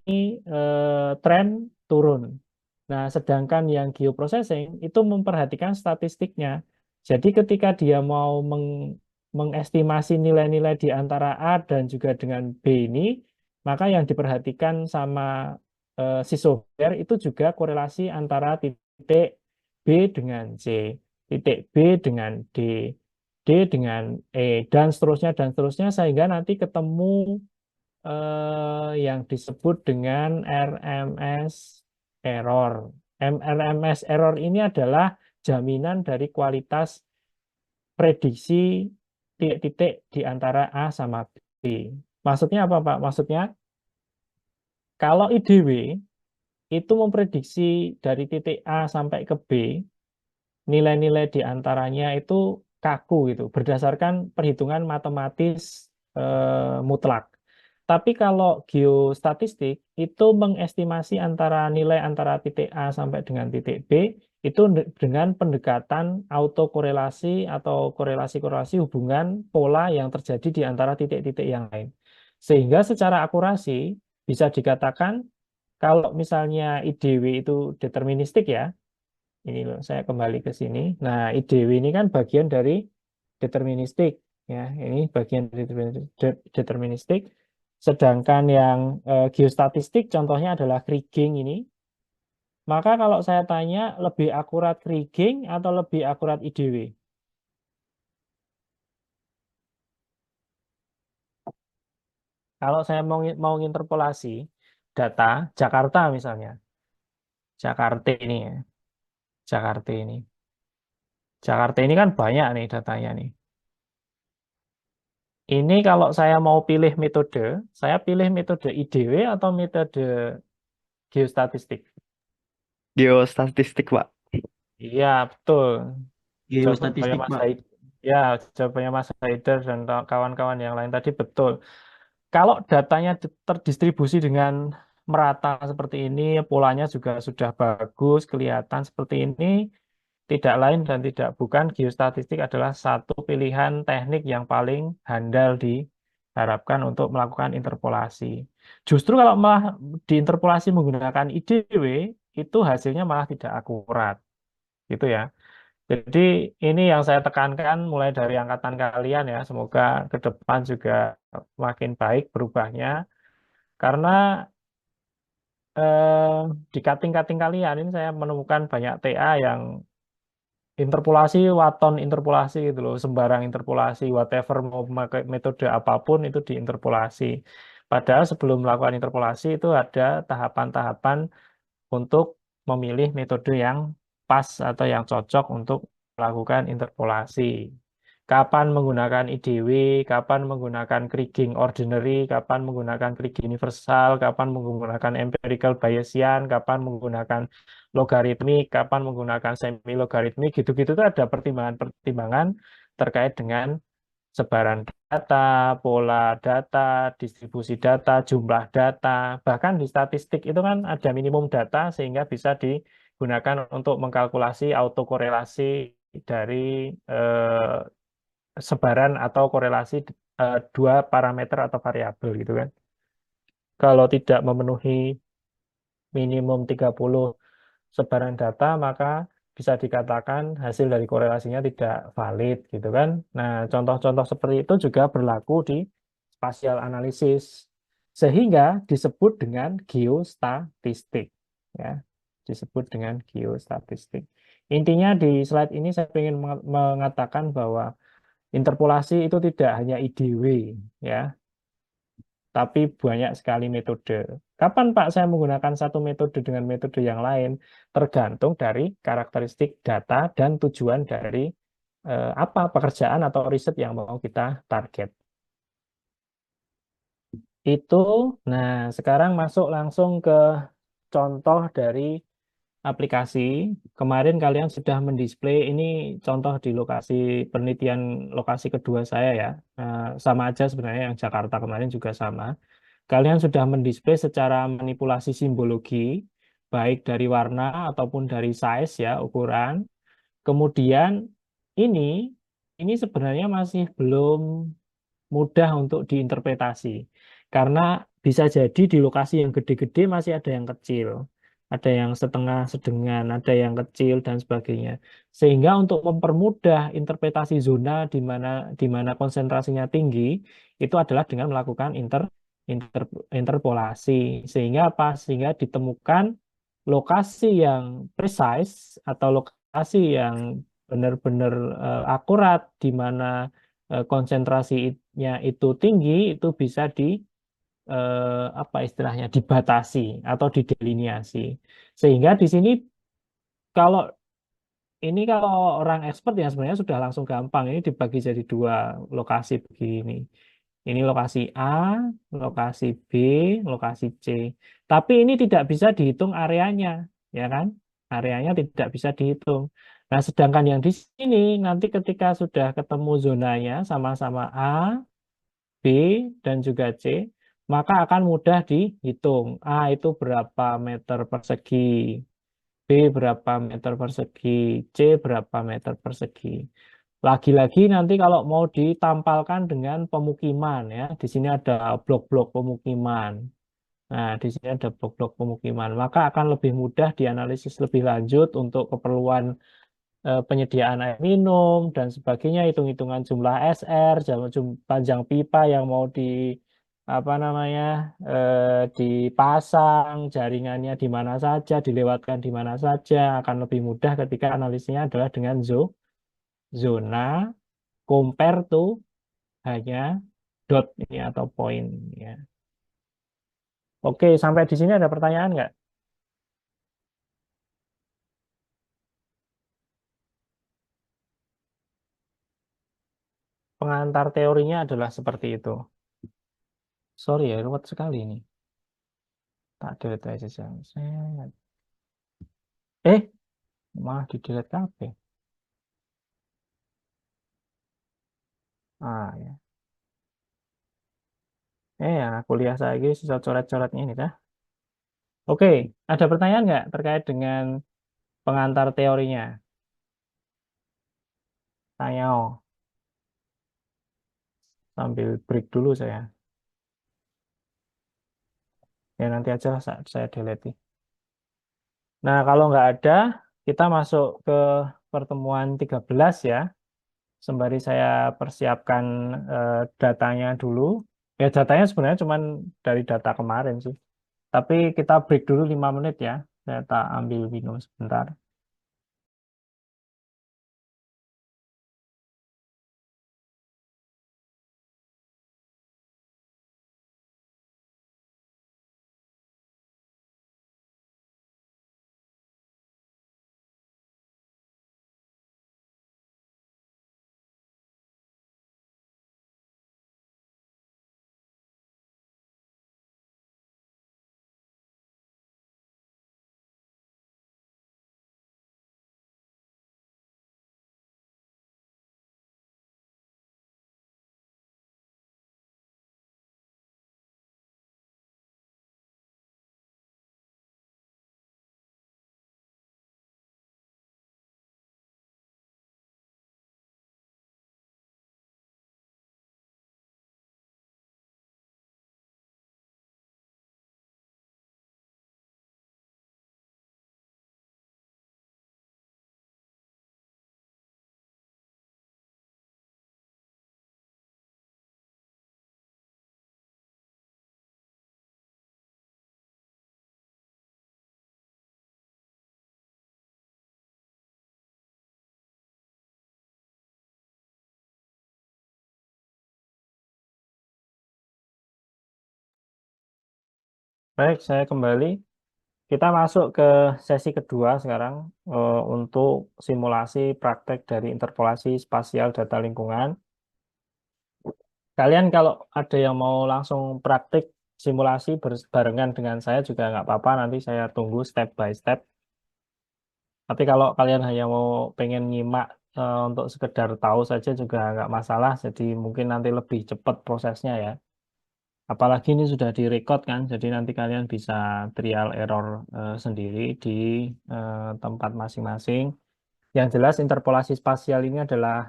tren turun. Nah, sedangkan yang geoprocessing itu memperhatikan statistiknya. Jadi ketika dia mau mengestimasi nilai-nilai di antara A dan juga dengan B ini, maka yang diperhatikan sama si software itu juga korelasi antara titik B dengan C, titik B dengan D, D dengan E, dan seterusnya sehingga nanti ketemu yang disebut dengan RMS error. RMS error ini adalah jaminan dari kualitas prediksi titik-titik di antara A sama B. Maksudnya apa, Pak? Maksudnya kalau IDW itu memprediksi dari titik A sampai ke B, nilai-nilai di antaranya itu kaku gitu, berdasarkan perhitungan matematis mutlak. Tapi kalau geostatistik itu mengestimasi antara nilai antara titik A sampai dengan titik B itu dengan pendekatan autokorelasi atau korelasi-korelasi hubungan pola yang terjadi di antara titik-titik yang lain. Sehingga secara akurasi bisa dikatakan kalau misalnya IDW itu deterministik ya, ini loh, saya kembali ke sini. Nah, IDW ini kan bagian dari deterministik, ya. Ini bagian dari deterministik. Sedangkan yang geostatistik, contohnya adalah Kriging ini. Maka kalau saya tanya, lebih akurat Kriging atau lebih akurat IDW? Kalau saya mau interpolasi data Jakarta misalnya, Jakarta ini ya, Jakarta ini. Jakarta ini kan banyak nih datanya nih. Ini kalau saya mau pilih metode, saya pilih metode IDW atau metode geostatistik. Geostatistik, Pak. Iya, betul. Jawabannya Geostatistik, Mas Pak. Haid. Ya, jawabannya Mas Haider dan kawan-kawan yang lain tadi betul. Kalau datanya terdistribusi dengan merata seperti ini, polanya juga sudah bagus, kelihatan seperti ini, tidak lain dan tidak bukan geostatistik adalah satu pilihan teknik yang paling handal diharapkan untuk melakukan interpolasi. Justru kalau malah diinterpolasi menggunakan IDW, itu hasilnya malah tidak akurat, gitu ya. Jadi ini yang saya tekankan mulai dari angkatan kalian ya, semoga ke depan juga makin baik berubahnya. Karena di kating-kating kalian ini saya menemukan banyak TA yang interpolasi, waton interpolasi gitu loh, sembarang interpolasi, whatever mau memakai metode apapun itu diinterpolasi. Padahal sebelum melakukan interpolasi itu ada tahapan-tahapan untuk memilih metode yang pas atau yang cocok untuk melakukan interpolasi. Kapan menggunakan IDW, kapan menggunakan Kriging ordinary, kapan menggunakan Kriging universal, kapan menggunakan empirical Bayesian, kapan menggunakan logaritmik, kapan menggunakan semi logaritmik, gitu-gitu itu ada pertimbangan-pertimbangan terkait dengan sebaran data, pola data, distribusi data, jumlah data, bahkan di statistik itu kan ada minimum data sehingga bisa digunakan untuk mengkalkulasi autokorelasi dari sebaran atau korelasi dua parameter atau variabel gitu kan. Kalau tidak memenuhi minimum 30 sebaran data, maka bisa dikatakan hasil dari korelasinya tidak valid gitu kan. Nah, contoh-contoh seperti itu juga berlaku di spatial analisis sehingga disebut dengan geostatistik ya. Disebut dengan geostatistik. Intinya di slide ini saya ingin mengatakan bahwa interpolasi itu tidak hanya IDW ya, tapi banyak sekali metode. Kapan Pak saya menggunakan satu metode dengan metode yang lain? Tergantung dari karakteristik data dan tujuan dari apa pekerjaan atau riset yang mau kita target. Itu, nah sekarang masuk langsung ke contoh dari aplikasi. Kemarin kalian sudah mendisplay ini contoh di lokasi penelitian lokasi kedua saya ya. Sama aja sebenarnya yang Jakarta kemarin juga sama. Kalian sudah mendisplay secara manipulasi simbologi, baik dari warna ataupun dari size ya, ukuran. Kemudian ini, ini sebenarnya masih belum mudah untuk diinterpretasi. Karena bisa jadi di lokasi yang gede-gede masih ada yang kecil. Ada yang setengah sedengan, ada yang kecil, dan sebagainya. Sehingga untuk mempermudah interpretasi zona di mana konsentrasinya tinggi, itu adalah dengan melakukan interpolasi. Sehingga apa? Sehingga ditemukan lokasi yang precise atau lokasi yang benar-benar akurat di mana konsentrasinya itu tinggi, itu bisa apa istilahnya dibatasi atau didelineasi. Sehingga di sini kalau kalau orang expert ya sebenarnya sudah langsung gampang. Ini dibagi jadi dua lokasi begini. Ini lokasi A, lokasi B, lokasi C. Tapi ini tidak bisa dihitung areanya, ya kan? Areanya tidak bisa dihitung. Nah, sedangkan yang di sini nanti ketika sudah ketemu zonanya sama-sama A, B, dan juga C, maka akan mudah dihitung. A itu berapa meter persegi, B berapa meter persegi, C berapa meter persegi. Lagi-lagi nanti kalau mau ditampalkan dengan pemukiman ya, di sini ada blok-blok pemukiman. Nah, di sini ada blok-blok pemukiman, maka akan lebih mudah dianalisis lebih lanjut untuk keperluan penyediaan air minum dan sebagainya, hitung-hitungan jumlah SR, panjang pipa yang mau di apa namanya dipasang, jaringannya di mana saja, dilewatkan di mana saja, akan lebih mudah ketika analisisnya adalah dengan zona compare to hanya dot ini atau poin ya. Oke, sampai di sini ada pertanyaan nggak? Pengantar teorinya adalah seperti itu. Sorry ya, ruwet sekali ini. Tak delete aja saja. Eh, malah di delete kabeh. Ah ya. Ya, kuliah saya ini sisa coret-coretnya ini dah. Oke, ada pertanyaan nggak terkait dengan pengantar teorinya? Tanya oh, sambil break dulu saya. Ya nanti aja lah saya delete. Nah, kalau nggak ada, kita masuk ke pertemuan 13 ya. Sembari saya persiapkan datanya dulu. Ya, datanya sebenarnya cuma dari data kemarin sih. Tapi kita break dulu 5 menit ya. Saya tak ambil minum sebentar. Baik, saya kembali. Kita masuk ke sesi kedua sekarang untuk simulasi praktek dari interpolasi spasial data lingkungan. Kalian kalau ada yang mau langsung praktik simulasi barengan dengan saya juga nggak apa-apa. Nanti saya tunggu step by step. Tapi kalau kalian hanya mau pengen nyimak untuk sekedar tahu saja juga nggak masalah. Jadi mungkin nanti lebih cepat prosesnya ya. Apalagi ini sudah direcord kan, jadi nanti kalian bisa trial error sendiri di tempat masing-masing. Yang jelas interpolasi spasial ini adalah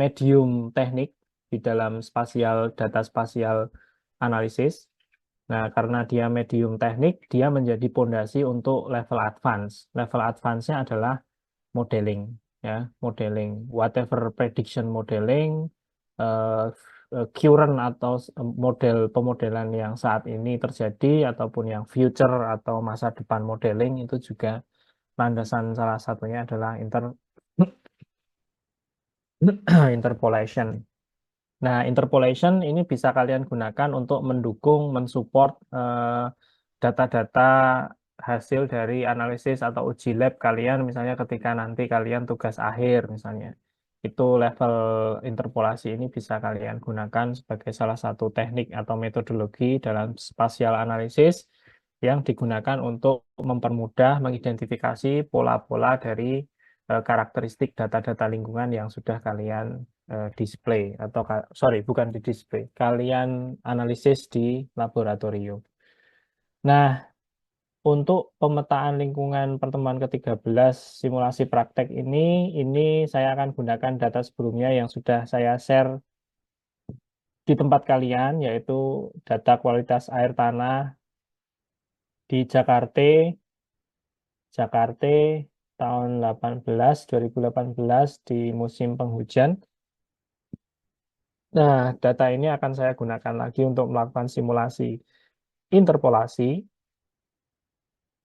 medium teknik di dalam data spasial analisis. Nah, karena dia medium teknik, dia menjadi pondasi untuk level advance. Level advance-nya adalah modeling, ya, modeling, whatever prediction modeling, eh, current atau model pemodelan yang saat ini terjadi ataupun yang future atau masa depan modeling itu juga landasan salah satunya adalah interpolation. Nah, interpolation ini bisa kalian gunakan untuk mendukung, mensupport data-data hasil dari analisis atau uji lab kalian, misalnya ketika nanti kalian tugas akhir misalnya. Itu level interpolasi ini bisa kalian gunakan sebagai salah satu teknik atau metodologi dalam spatial analysis yang digunakan untuk mempermudah mengidentifikasi pola-pola dari karakteristik data-data lingkungan yang sudah kalian display atau sorry, bukan di display, kalian analisis di laboratorium. Nah, untuk pemetaan lingkungan pertemuan ke-13 simulasi praktek ini saya akan gunakan data sebelumnya yang sudah saya share di tempat kalian, yaitu data kualitas air tanah di Jakarta tahun 2018 di musim penghujan. Nah, data ini akan saya gunakan lagi untuk melakukan simulasi interpolasi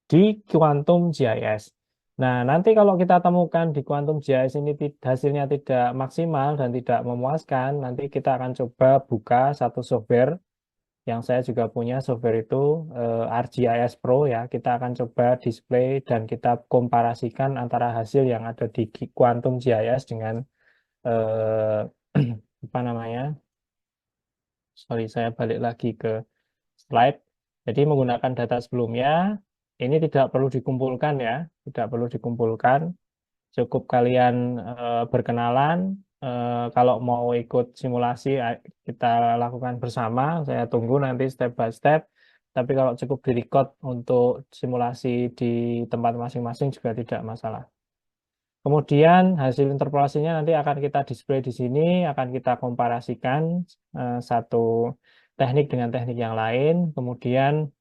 di Quantum GIS. Nah, nanti kalau kita temukan di Quantum GIS ini hasilnya tidak maksimal dan tidak memuaskan, nanti kita akan coba buka satu software yang saya juga punya. Software itu ArcGIS Pro ya. Kita akan coba display dan kita komparasikan antara hasil yang ada di Quantum GIS dengan eh, apa namanya? Sorry, saya balik lagi ke slide. Jadi menggunakan data sebelumnya, ini tidak perlu dikumpulkan ya, tidak perlu dikumpulkan. Cukup kalian berkenalan. Kalau mau ikut simulasi, kita lakukan bersama. Saya tunggu nanti step by step. Tapi kalau cukup di-record untuk simulasi di tempat masing-masing juga tidak masalah. Kemudian hasil interpolasinya nanti akan kita display di sini, akan kita komparasikan satu teknik dengan teknik yang lain. Kemudian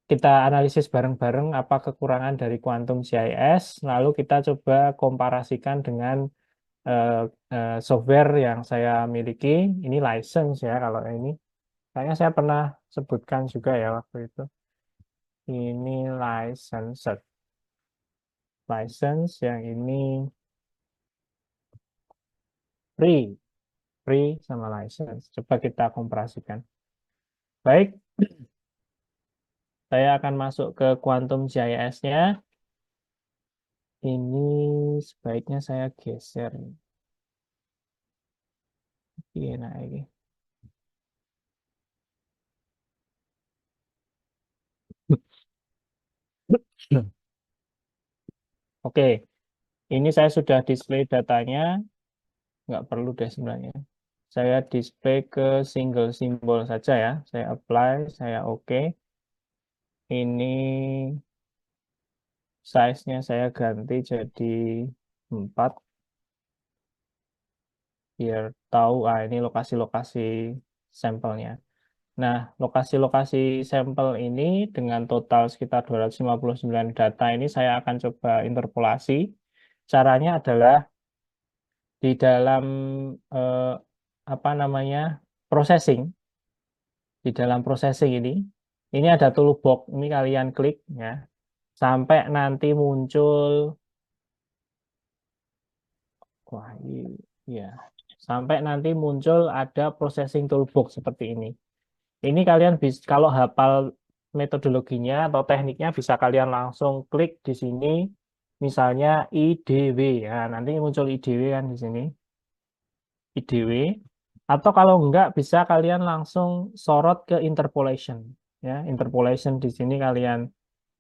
kita analisis bareng-bareng apa kekurangan dari Quantum GIS, lalu kita coba komparasikan dengan eh, software yang saya miliki. Ini license ya, kalau ini. Kayaknya saya pernah sebutkan juga ya waktu itu. Ini license yang ini free, free sama license. Coba kita komparasikan. Baik, saya akan masuk ke Quantum GIS-nya. Ini sebaiknya saya geser. Iya, nah ini. Oke, ini saya sudah display datanya. Nggak perlu deh sebenarnya. Saya display ke single simbol saja ya. Saya apply, saya oke. Ini size-nya saya ganti jadi 4 biar tahu ini lokasi-lokasi sampelnya. Nah, lokasi-lokasi sampel ini dengan total sekitar 259 data ini saya akan coba interpolasi. Caranya adalah di dalam eh, apa namanya processing. Di dalam processing ini ada toolbox. Ini kalian klik ya, sampai nanti muncul, wah ya, sampai nanti muncul ada processing toolbox seperti ini. Ini kalian bisa, kalau hafal metodologinya atau tekniknya, bisa kalian langsung klik di sini, misalnya IDW. Ya, nanti muncul IDW kan di sini, IDW. Atau kalau enggak, bisa kalian langsung sorot ke interpolation. Ya, interpolation di sini kalian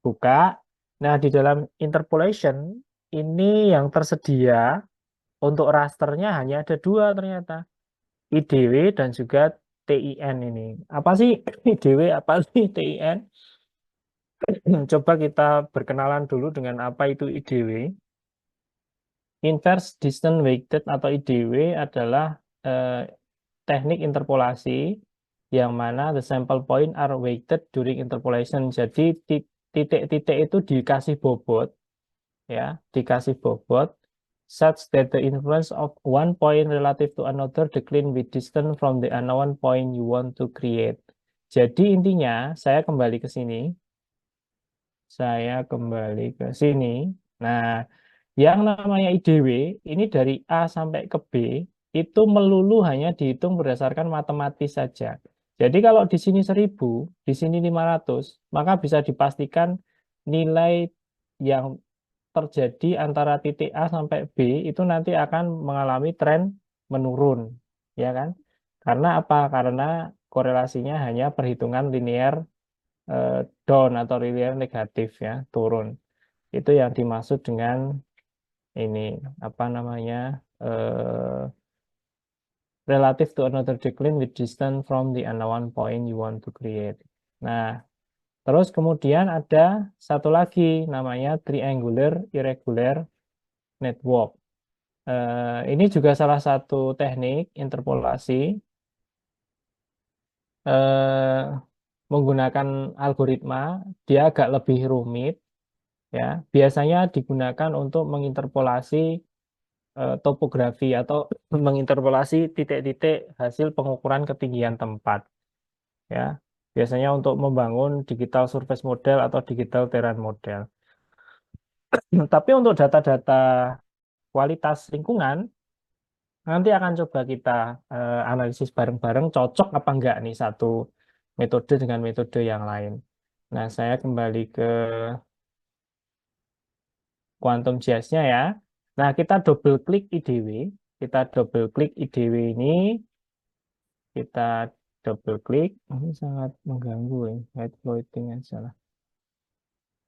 buka. Nah, di dalam interpolation ini yang tersedia untuk rasternya hanya ada dua ternyata, IDW dan juga TIN ini. Apa sih IDW, apa sih TIN? Coba kita berkenalan dulu dengan apa itu IDW. Inverse Distance Weighted atau IDW adalah teknik interpolasi yang mana the sample point are weighted during interpolation. Jadi titik-titik itu dikasih bobot ya, dikasih bobot such that the influence of one point relative to another decline with distance from the unknown point you want to create. Jadi intinya saya kembali ke sini, saya kembali ke sini. Nah, yang namanya IDW ini dari A sampai ke B itu melulu hanya dihitung berdasarkan matematis saja. Jadi kalau di sini 1000, di sini 500, maka bisa dipastikan nilai yang terjadi antara titik A sampai B itu nanti akan mengalami tren menurun, ya kan? Karena apa? Karena korelasinya hanya perhitungan linear eh, down atau linear negatif ya, turun. Itu yang dimaksud dengan ini apa namanya? Relative to another decline with distance from the unknown point you want to create. Nah, terus kemudian ada satu lagi namanya triangular irregular network. Ini juga salah satu teknik interpolasi eh, menggunakan algoritma. Dia agak lebih rumit, ya. Biasanya digunakan untuk menginterpolasi topografi atau menginterpolasi titik-titik hasil pengukuran ketinggian tempat, ya. Biasanya untuk membangun digital surface model atau digital terrain model. Tapi untuk data-data kualitas lingkungan, nanti akan coba kita analisis bareng-bareng cocok apa enggak nih satu metode dengan metode yang lain. Nah, saya kembali ke quantum jazz-nya ya. Nah, kita double klik IDW. Kita double klik IDW ini, kita double klik. Ini sangat mengganggu ya. White floating aja lah.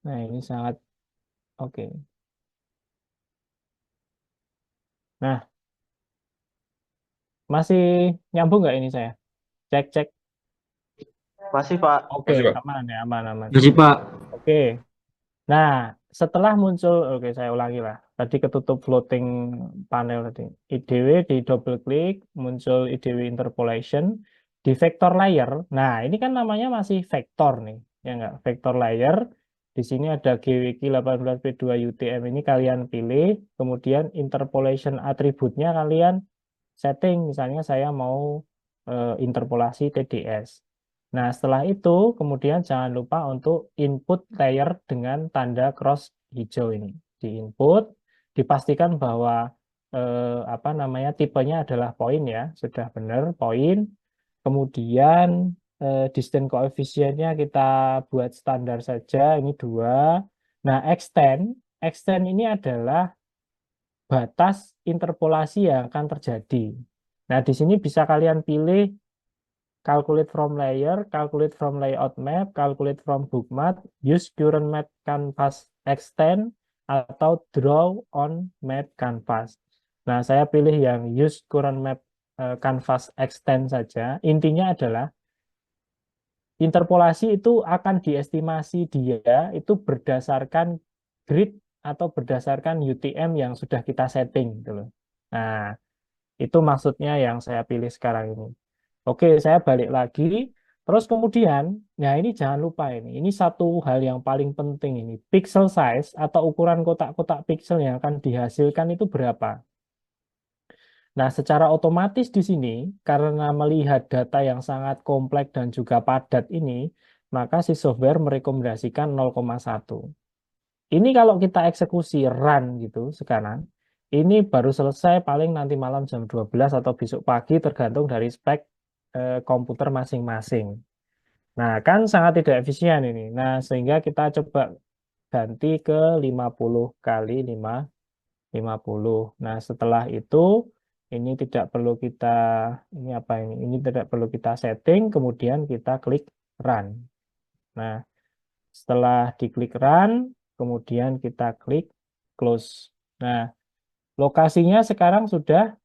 Nah, ini sangat oke. Nah, masih nyambung nggak ini saya? Cek, cek. Masih, Pak. Oke, Masih, Pak. aman ya, aman, aman. Masih Pak. Oke. Nah, setelah muncul, oke saya ulangi lah. Tadi ketutup floating panel tadi. IDW di double klik, muncul IDW interpolation. Di vector layer, nah ini kan namanya masih vektor nih. Ya enggak? Vector layer. Di sini ada GWK 18P2 UTM ini kalian pilih. Kemudian interpolation atributnya kalian setting. Misalnya saya mau interpolasi TDS. Nah, setelah itu kemudian jangan lupa untuk input layer dengan tanda cross hijau ini. Di input, dipastikan bahwa apa namanya tipenya adalah poin ya, sudah benar poin. Kemudian distance koefisiennya kita buat standar saja, ini 2. Nah, extend ini adalah batas interpolasi yang akan terjadi. Nah, di sini bisa kalian pilih calculate from layer, calculate from layout map, calculate from book map, use current map canvas extend, atau draw on map canvas. Nah, saya pilih yang use current map canvas extend saja. Intinya adalah interpolasi itu akan diestimasi dia itu berdasarkan grid atau berdasarkan UTM yang sudah kita setting gitu loh. Nah, itu maksudnya yang saya pilih sekarang ini. Oke, saya balik lagi. Terus kemudian, nah ini jangan lupa ini satu hal yang paling penting ini. Pixel size atau ukuran kotak-kotak pixel yang akan dihasilkan itu berapa? Nah, secara otomatis di sini, karena melihat data yang sangat kompleks dan juga padat ini, maka si software merekomendasikan 0,1. Ini kalau kita eksekusi run gitu sekarang, ini baru selesai paling nanti malam jam 12 atau besok pagi tergantung dari spek komputer masing-masing. Nah, kan sangat tidak efisien ini. Nah, sehingga kita coba ganti ke 50 kali 50. Nah, setelah itu ini tidak perlu kita ini apa ini? Ini tidak perlu kita setting, kemudian kita klik run. Nah, setelah diklik run, kemudian kita klik close. Nah, lokasinya sekarang sudah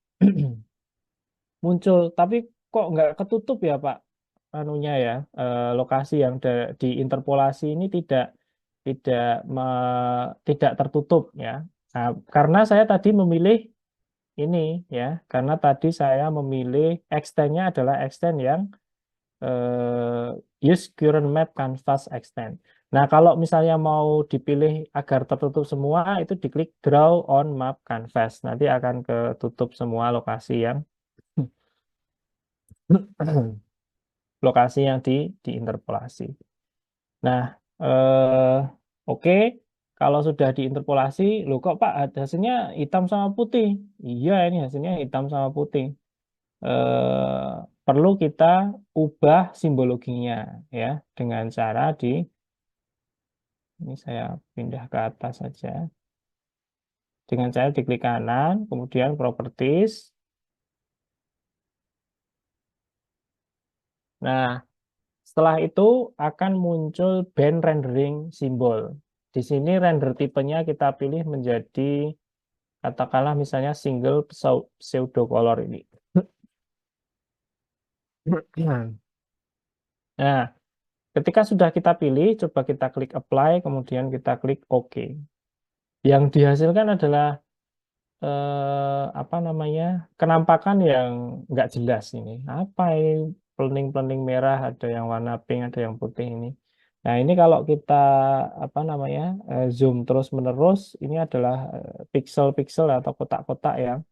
muncul, tapi kok nggak ketutup ya Pak? Anunya ya, lokasi yang diinterpolasi ini tidak tidak tertutup ya. Nah, karena saya tadi memilih ini ya, karena tadi saya memilih extend-nya adalah extend yang use current map canvas extend. Nah, kalau misalnya mau dipilih agar tertutup semua, itu diklik draw on map canvas. Nanti akan ketutup semua lokasi yang lokasi yang diinterpolasi. Nah, oke. Kalau sudah diinterpolasi, loh kok Pak hasilnya hitam sama putih? Iya, ini hasilnya hitam sama putih. Perlu kita ubah simbologinya ya dengan cara ini saya pindah ke atas saja. Dengan cara diklik kanan, kemudian properties. Nah, setelah itu akan muncul band rendering simbol. Di sini render tipenya kita pilih menjadi katakanlah misalnya single pseudo color ini. Nah, ketika sudah kita pilih, coba kita klik apply, kemudian kita klik OK. Yang dihasilkan adalah apa namanya, kenampakan yang nggak jelas ini. Apa ini pelening-pelening merah, ada yang warna pink, ada yang putih ini. Nah, ini kalau kita apa namanya zoom terus-menerus, ini adalah pixel-pixel atau kotak-kotak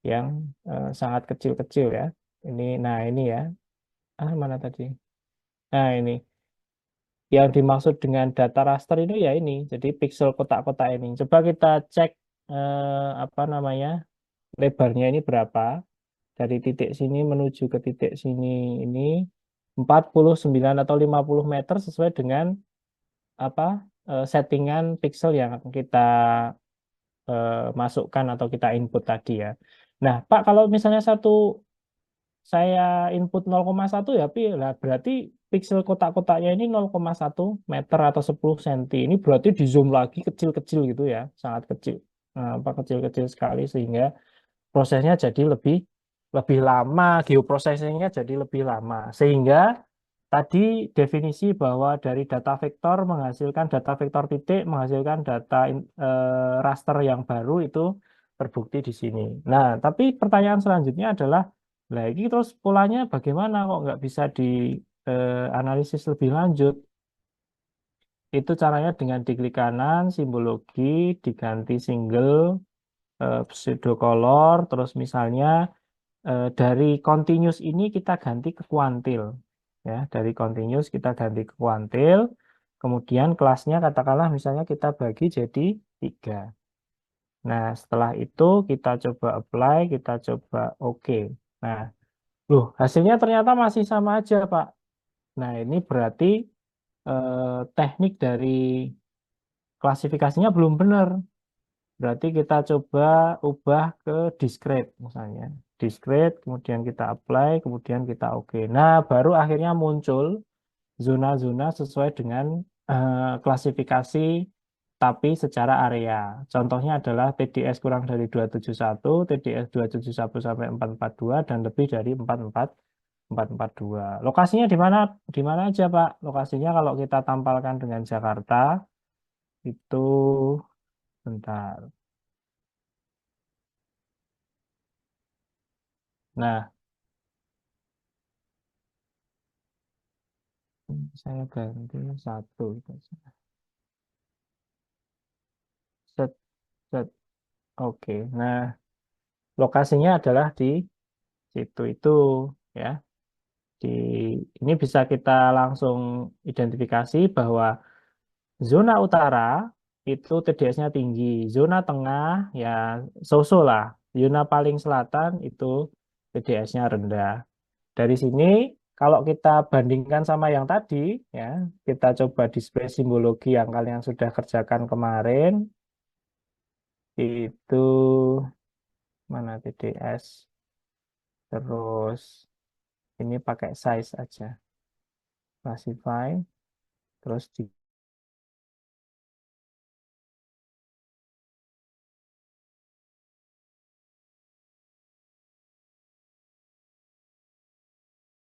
yang sangat kecil-kecil ya. Ini, nah ini ya. Ah, mana tadi? Nah, ini. Yang dimaksud dengan data raster itu ya ini. Jadi pixel kotak-kotak ini. Coba kita cek apa namanya lebarnya ini berapa. Dari titik sini menuju ke titik sini ini 49 atau 50 meter sesuai dengan apa settingan pixel yang kita masukkan atau kita input tadi ya. Nah, Pak, kalau misalnya saya input 0,1 ya, lah berarti pixel kotak-kotaknya ini 0,1 meter atau 10 cm. Ini berarti di zoom lagi kecil-kecil gitu ya, sangat kecil. Nah, apa kecil-kecil sekali sehingga prosesnya jadi lebih lebih lama, geoprocessingnya jadi lebih lama. Sehingga tadi definisi bahwa dari data vektor menghasilkan data vektor titik, menghasilkan data raster yang baru itu terbukti di sini. Nah, tapi pertanyaan selanjutnya adalah, lagi terus polanya bagaimana kok nggak bisa dianalisis lebih lanjut? Itu caranya dengan diklik kanan, simbologi, diganti single, pseudo color, terus misalnya dari continuous ini kita ganti ke kuantil ya, dari continuous kita ganti ke kuantil, kemudian kelasnya katakanlah misalnya kita bagi jadi 3. Nah, setelah itu kita coba apply, kita coba OK. Nah, loh, hasilnya ternyata masih sama aja, Pak. Nah, ini berarti teknik dari klasifikasinya belum benar. Berarti kita coba ubah ke discrete misalnya. Discrete, kemudian kita apply, kemudian kita OK. Nah, baru akhirnya muncul zona-zona sesuai dengan klasifikasi tapi secara area. Contohnya adalah TDS kurang dari 271, TDS 271 sampai 442 dan lebih dari 442. Lokasinya di mana? Di mana aja, Pak? Lokasinya kalau kita tampalkan dengan Jakarta itu bentar. Nah, saya ganti satu gitu. Set, set. Oke. Nah, lokasinya adalah di situ itu ya. Di ini bisa kita langsung identifikasi bahwa zona utara itu TDS-nya tinggi, zona tengah ya so-so lah. Zona paling selatan itu TDS-nya rendah. Dari sini kalau kita bandingkan sama yang tadi ya, kita coba display simbologi yang kalian sudah kerjakan kemarin. Itu mana TDS, terus ini pakai size aja, classify, terus di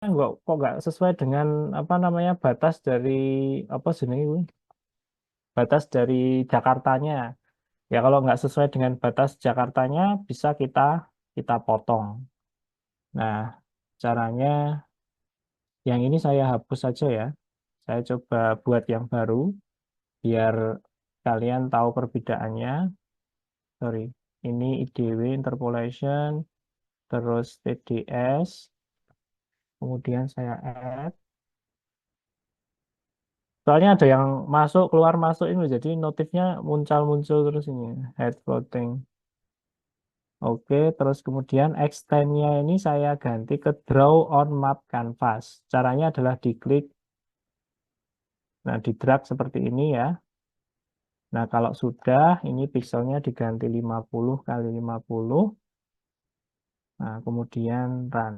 kok nggak sesuai dengan apa namanya batas dari apa sih ini, batas dari Jakartanya ya. Kalau nggak sesuai dengan batas Jakartanya bisa kita potong. Nah, caranya yang ini saya hapus saja ya. Saya coba buat yang baru biar kalian tahu perbedaannya. Sorry, ini IDW interpolation, terus TDS, kemudian saya add. Soalnya ada yang masuk, keluar masuk ini, jadi notifnya muncul-muncul terus ini, head floating. Oke, terus kemudian extend-nya ini saya ganti ke draw on map canvas. Caranya adalah diklik, nah di drag seperti ini ya. Nah, kalau sudah, ini pixelnya diganti 50 kali 50. Nah, kemudian run.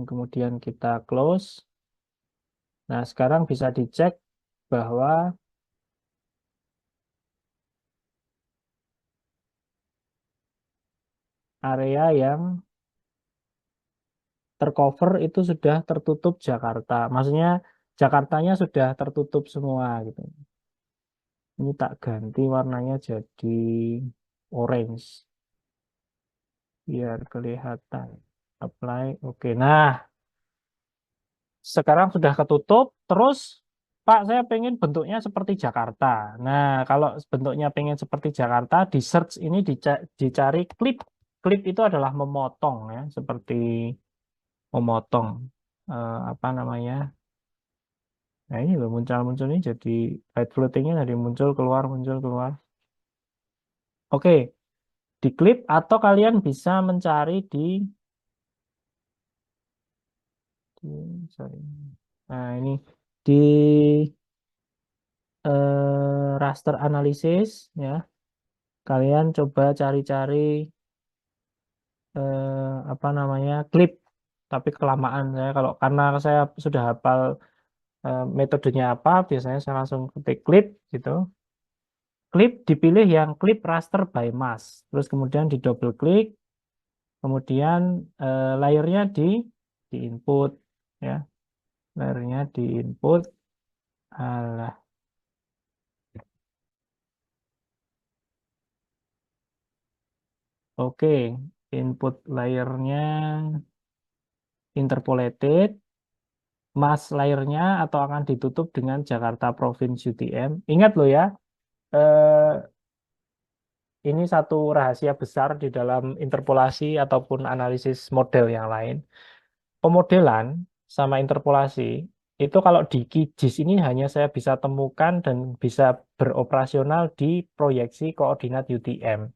Kemudian kita close. Nah, sekarang bisa dicek bahwa area yang tercover itu sudah tertutup Jakarta. Maksudnya Jakartanya sudah tertutup semua gitu. Ini tak ganti warnanya jadi orange biar kelihatan. Apply. Oke. Nah, sekarang sudah ketutup. Terus, Pak, saya pengen bentuknya seperti Jakarta. Nah, kalau bentuknya pengen seperti Jakarta, di search ini dicari klip. Klip itu adalah memotong ya, seperti memotong apa namanya? Nah, ini loh muncul-muncul ini jadi light floatingnya dari muncul keluar muncul keluar. Oke, di klip atau kalian bisa mencari sorry. Nah, ini di raster analisis ya. Kalian coba cari-cari apa namanya klip, tapi kelamaan saya kalau karena saya sudah hafal metodenya apa, biasanya saya langsung ketik klip gitu. Klip dipilih yang klip raster by mask. Terus kemudian di double klik, kemudian layernya di input ya. Layernya di input. Alah, oke. Input layernya interpolated. Mask layernya atau akan ditutup dengan Jakarta Province UTM. Ingat loh ya, eh, ini satu rahasia besar di dalam interpolasi ataupun analisis model yang lain. Pemodelan sama interpolasi itu kalau di QGIS ini hanya saya bisa temukan dan bisa beroperasional di proyeksi koordinat UTM.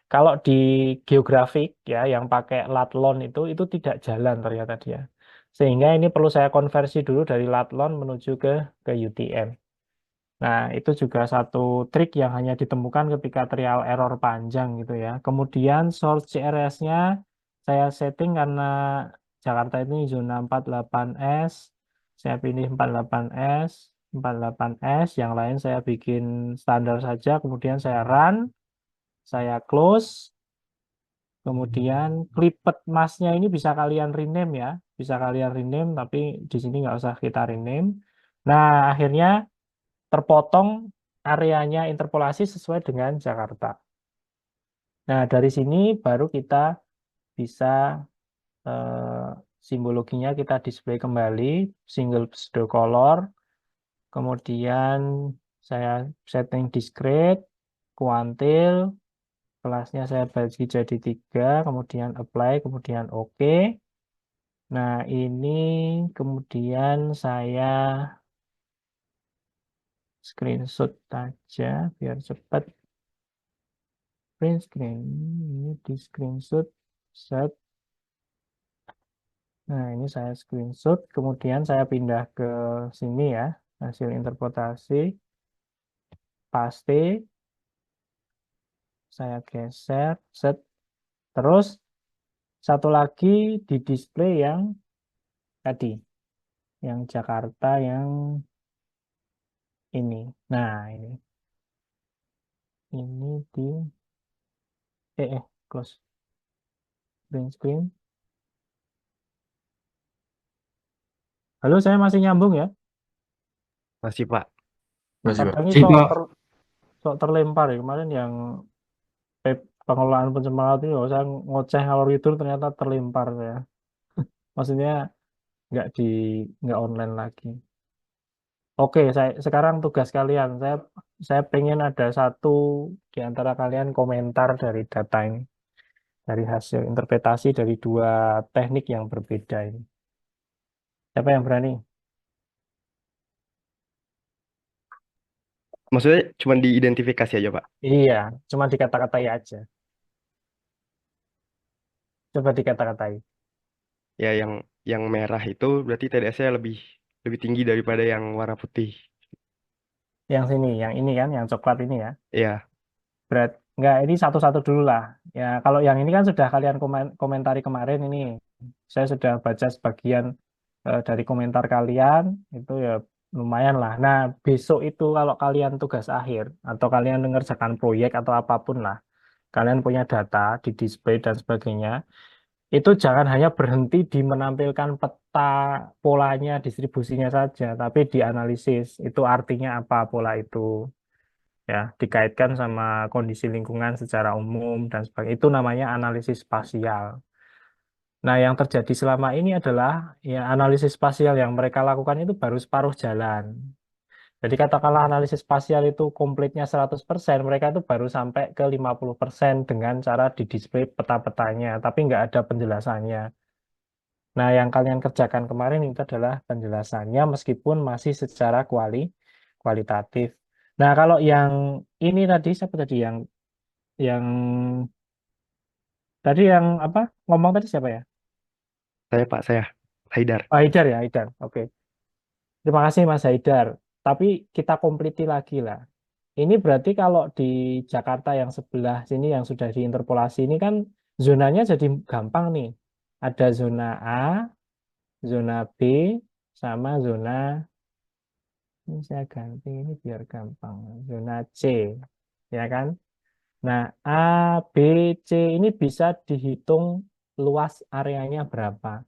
Kalau di geografik ya yang pakai latlon itu tidak jalan ternyata dia. Sehingga ini perlu saya konversi dulu dari latlon menuju ke UTM. Nah, itu juga satu trik yang hanya ditemukan ketika trial error panjang gitu ya. Kemudian source CRS-nya saya setting karena Jakarta ini zona 48S. Saya pilih 48S, 48S, yang lain saya bikin standar saja, kemudian saya run, saya close, kemudian clipped mask-nya ini bisa kalian rename ya, bisa kalian rename, tapi di sini nggak usah kita rename. Nah, akhirnya terpotong areanya interpolasi sesuai dengan Jakarta. Nah, dari sini baru kita bisa eh, simbologinya kita display kembali, single pseudo color, kemudian saya setting discrete, kuantil, kelasnya saya bagi jadi 3, kemudian apply, kemudian OK. Nah, ini kemudian saya screenshot aja biar cepat. Print screen ini di screenshot set. Nah, ini saya screenshot, kemudian saya pindah ke sini ya, hasil interpretasi, paste, saya geser, set. Terus satu lagi di display yang tadi, yang Jakarta yang ini. Nah, ini di close print screen. Halo, saya masih nyambung ya. Masih Pak. Masih, Pak. Kadang ini sok terlempar ya kemarin yang pengelolaan pencemaran itu saya ngoceh ngalor itu ternyata terlempar saya. Maksudnya nggak di nggak online lagi. Oke, sekarang tugas kalian. Saya pengen ada satu di antara kalian komentar dari data ini, dari hasil interpretasi dari dua teknik yang berbeda ini. Siapa yang berani? Maksudnya cuma diidentifikasi aja Pak. Iya, cuma dikata-katai aja. Coba dikata-katai. Ya yang yang merah itu berarti TDS-nya lebih lebih tinggi daripada yang warna putih. Yang sini, yang ini kan, yang coklat ini ya. Iya, Enggak, ini satu-satu dulu lah. Ya, kalau yang ini kan sudah kalian komentari kemarin ini. Saya sudah baca sebagian dari komentar kalian, itu ya lumayan lah. Nah, besok itu kalau kalian tugas akhir, atau kalian mengerjakan proyek atau apapun lah, kalian punya data di display dan sebagainya, itu jangan hanya berhenti di menampilkan peta polanya, distribusinya saja, tapi dianalisis. Itu artinya apa pola itu, ya dikaitkan sama kondisi lingkungan secara umum dan sebagainya. Itu namanya analisis spasial. Nah, yang terjadi selama ini adalah ya analisis spasial yang mereka lakukan itu baru separuh jalan. Jadi katakanlah analisis spasial itu komplitnya 100%, mereka itu baru sampai ke 50% dengan cara di-display peta-petanya, tapi nggak ada penjelasannya. Nah, yang kalian kerjakan kemarin itu adalah penjelasannya meskipun masih secara kualitatif. Nah, kalau yang ini tadi siapa tadi yang tadi yang apa ngomong tadi siapa ya? saya Pak, saya Haidar. Oh, Haidar ya, Haidar. Oke. Terima kasih Mas Haidar. Tapi kita kompliti lagi lah. Ini berarti kalau di Jakarta yang sebelah sini yang sudah diinterpolasi ini kan zonanya jadi gampang nih. Ada zona A, zona B, sama zona, ini saya ganti ini biar gampang. Zona C, ya kan? Nah, A, B, C ini bisa dihitung luas areanya berapa.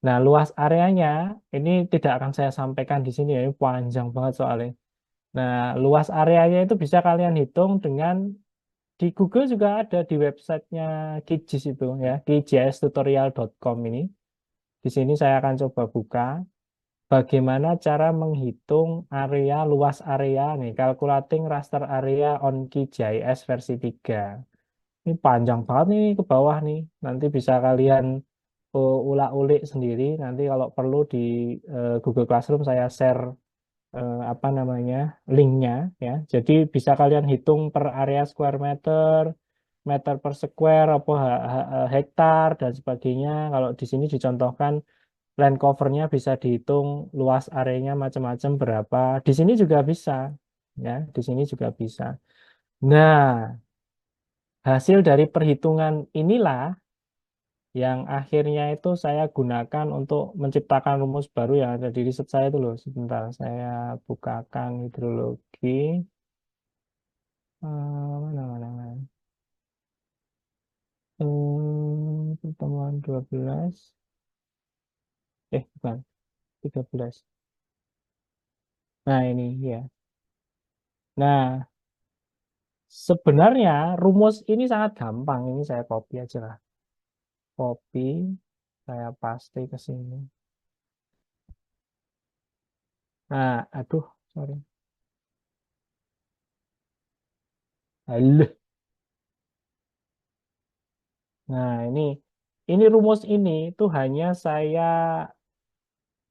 Nah, luas areanya ini tidak akan saya sampaikan di sini ya, ini panjang banget soalnya. Nah, luas areanya itu bisa kalian hitung dengan di Google juga ada di websitenya QGIS itu ya, qgistutorial.com ini. Di sini saya akan coba buka bagaimana cara menghitung area luas area nih, calculating raster area on QGIS versi 3. Ini panjang banget nih ke bawah nih. Nanti bisa kalian ulak-ulik sendiri. Nanti kalau perlu di Google Classroom saya share apa namanya linknya ya. Jadi bisa kalian hitung per area square meter, meter per square, apa hektar dan sebagainya. Kalau di sini dicontohkan land covernya bisa dihitung luas areanya macam-macam berapa. Di sini juga bisa ya. Di sini juga bisa. Nah, hasil dari perhitungan inilah yang akhirnya itu saya gunakan untuk menciptakan rumus baru yang ada di riset saya itu loh. Sebentar, saya bukakan hidrologi. Mana, mana, mana. Pertemuan 12. Bukan, 13. Nah, ini ya. Nah, sebenarnya rumus ini sangat gampang. Ini saya copy aja lah. Copy, saya paste ke sini. Nah, aduh, sorry. Halo. Nah, ini rumus ini itu hanya saya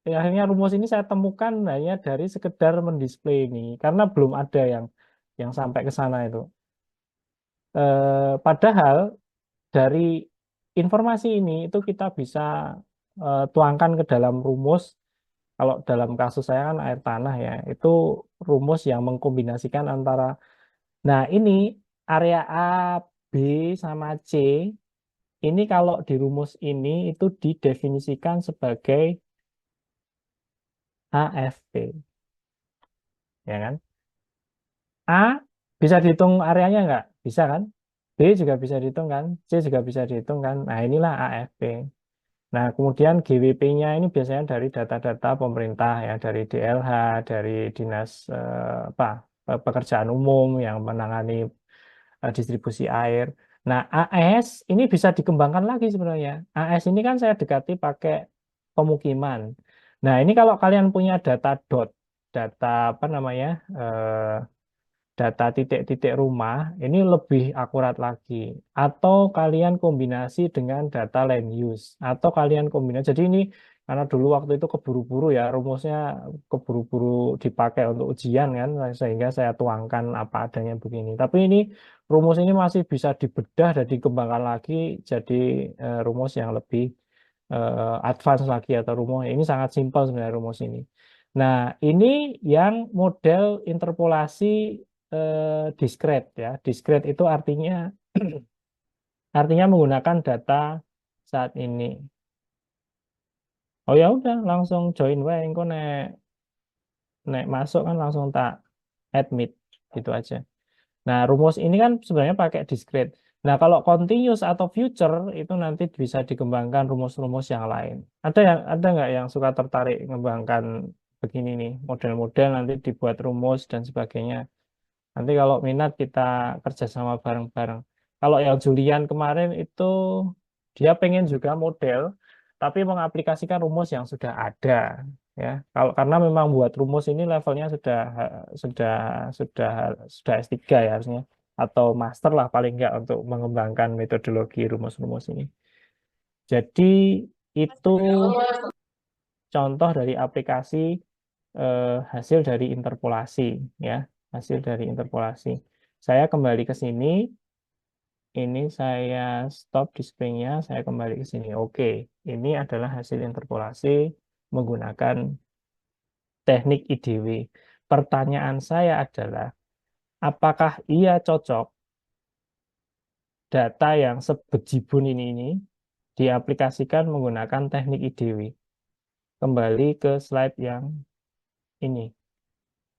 akhirnya rumus ini saya temukan hanya dari sekedar mendisplay ini karena belum ada yang sampai ke sana itu. Padahal dari informasi ini itu kita bisa tuangkan ke dalam rumus. Kalau dalam kasus saya kan air tanah ya, itu rumus yang mengkombinasikan antara, nah ini area A, B, sama C, ini kalau di rumus ini itu didefinisikan sebagai AFP, ya kan? A bisa dihitung areanya nggak? Bisa kan? B juga bisa dihitung kan? C juga bisa dihitung kan? Nah inilah AFP. Nah kemudian GWP-nya ini biasanya dari data-data pemerintah ya, dari DLH, dari Dinas Pekerjaan Umum yang menangani distribusi air. Nah AS ini bisa dikembangkan lagi sebenarnya. AS ini kan saya dekati pakai pemukiman. Nah ini kalau kalian punya data data apa namanya? Data titik-titik rumah ini lebih akurat lagi, atau kalian kombinasi dengan data land use, atau kalian kombinasi, jadi ini karena dulu waktu itu keburu-buru ya rumusnya, keburu-buru dipakai untuk ujian kan, sehingga saya tuangkan apa adanya begini, tapi ini rumus ini masih bisa dibedah dan dikembangkan lagi jadi rumus yang lebih advance lagi atau rumus. Ini sangat simpel sebenarnya rumus ini. Nah, ini yang model interpolasi diskret ya. Diskret itu artinya artinya menggunakan data saat ini. Oh ya udah langsung join wae engko nek masuk kan langsung tak admit gitu aja. Nah, rumus ini kan sebenarnya pakai discrete. Nah, kalau continuous atau future itu nanti bisa dikembangkan rumus-rumus yang lain. Ada nggak yang suka tertarik mengembangkan begini nih, model-model nanti dibuat rumus dan sebagainya. Nanti kalau minat kita kerjasama bareng-bareng. Kalau yang Julian kemarin itu dia pengen juga model, tapi mengaplikasikan rumus yang sudah ada, ya. Kalau karena memang buat rumus ini levelnya sudah sudah sudah S3 ya harusnya, atau master lah paling enggak untuk mengembangkan metodologi rumus-rumus ini. Jadi itu contoh dari aplikasi hasil dari interpolasi, ya, hasil dari interpolasi. Saya kembali ke sini, ini saya stop displaynya, saya kembali ke sini. Oke, ini adalah hasil interpolasi menggunakan teknik IDW. Pertanyaan saya adalah, apakah ia cocok data yang sebejibun ini diaplikasikan menggunakan teknik IDW? Kembali ke slide yang ini.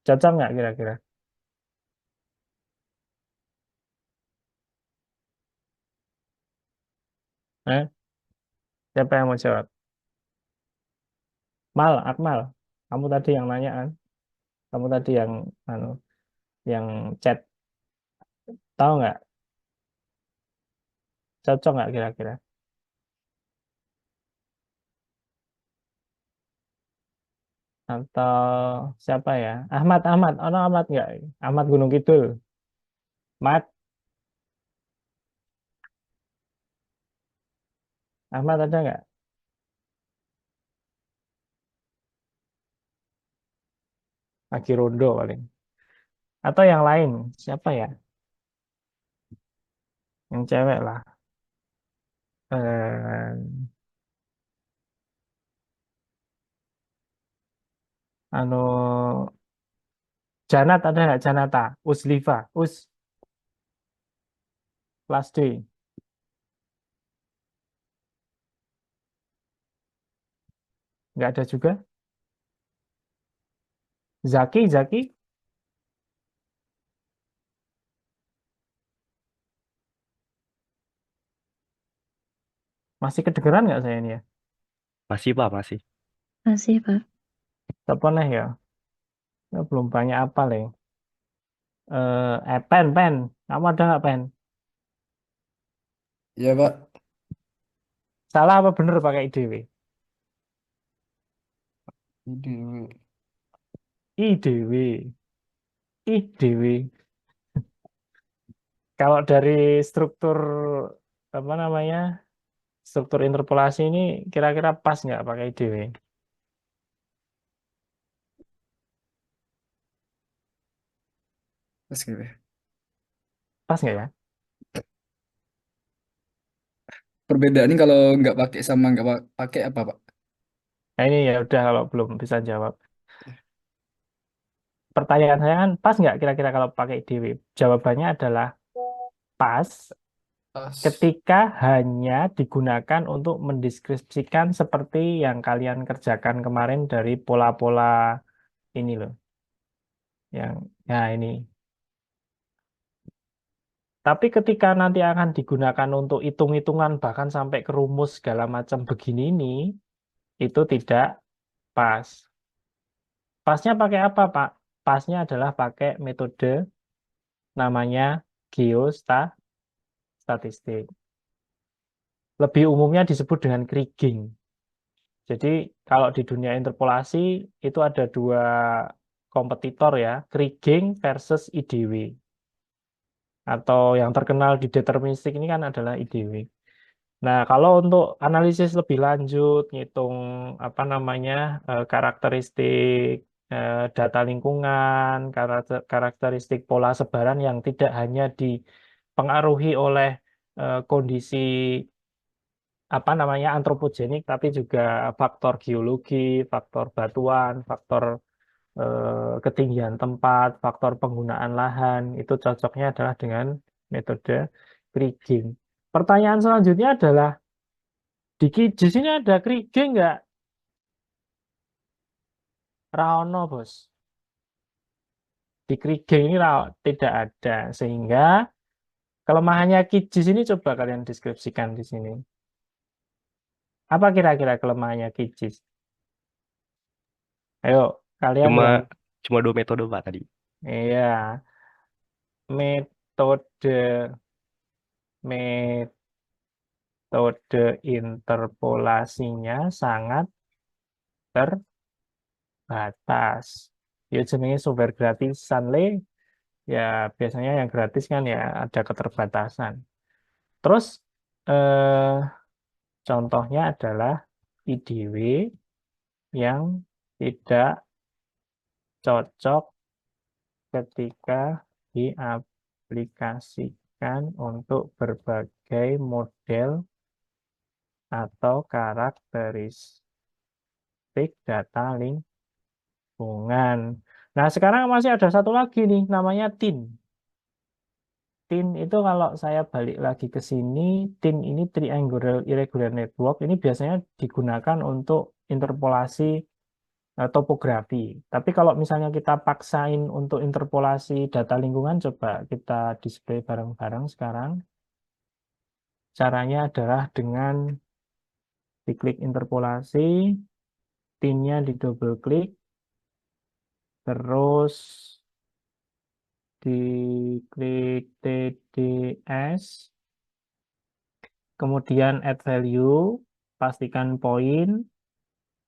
Cocok nggak kira-kira? Eh, siapa yang mau jawab? Akmal, kamu tadi yang nanya kan? Kamu tadi yang anu, yang chat, tahu nggak? Cocok nggak kira-kira? Atau siapa ya? Ahmad, Ahmad nggak? Ahmad Gunung Kidul, Mat, Ahmad ada nggak? Lagi rondo paling. Atau yang lain, siapa ya? Yang cewek lah. Eh, anu, Janat ada nggak? Janata, Uslifa, kelas D, nggak ada juga. Zaki, masih kedengeran nggak saya ini ya? Masih Pak, masih. Masih, Pak. Siapa nih ya? Ya, belum banyak apa nih. Pen, kamu ada nggak pen? Iya, Pak. Salah apa bener pakai IDW? Ide. IDW, IDW. Kalau dari struktur apa namanya, struktur interpolasi ini kira-kira pas nggak pakai IDW? Terus gitu. Pas nggak ya? Perbedaannya kalau nggak pakai sama nggak pakai apa, Pak? Nah ini ya udah kalau belum bisa jawab. Pertanyaan saya kan pas nggak kira-kira kalau pakai IDW? Jawabannya adalah pas Pas. ketika hanya digunakan untuk mendeskripsikan seperti yang kalian kerjakan kemarin dari pola-pola ini loh. Yang ya ini. Tapi ketika nanti akan digunakan untuk hitung-hitungan bahkan sampai ke rumus segala macam begini ini, itu tidak pas. Pasnya pakai apa, Pak? Pasnya adalah pakai metode namanya geostatistik. Lebih umumnya disebut dengan kriging. Jadi kalau di dunia interpolasi itu ada dua kompetitor ya, kriging versus IDW. Atau yang terkenal di deterministik ini kan adalah IDW. Nah, kalau untuk analisis lebih lanjut, ngitung apa namanya karakteristik data lingkungan, karakteristik pola sebaran yang tidak hanya dipengaruhi oleh kondisi apa namanya antropogenik, tapi juga faktor geologi, faktor batuan, faktor ketinggian tempat, faktor penggunaan lahan, itu cocoknya adalah dengan metode kriging. Pertanyaan selanjutnya adalah, di QGIS ini ada kriging nggak? Raono, bos. Di kriging ini tidak ada, sehingga kelemahannya QGIS ini coba kalian deskripsikan di sini. Apa kira-kira kelemahannya QGIS? Ayo, kalian Cuma yang cuma 2 metode Pak tadi. iya, metode metode interpolasinya sangat terbatas. Ya jenenge software gratisan le, ya biasanya yang gratis kan ya ada keterbatasan. Terus eh, contohnya adalah IDW yang tidak cocok ketika diaplikasikan untuk berbagai model atau karakteristik data lingkungan. Nah, sekarang masih ada satu lagi nih, namanya TIN. TIN itu kalau saya balik lagi ke sini, TIN ini Triangular Irregular Network, ini biasanya digunakan untuk interpolasi topografi. Tapi kalau misalnya kita paksain untuk interpolasi data lingkungan, coba kita display bareng-bareng sekarang. Caranya adalah dengan diklik interpolasi, tinnya di double klik, terus diklik TDS, kemudian add value, pastikan poin,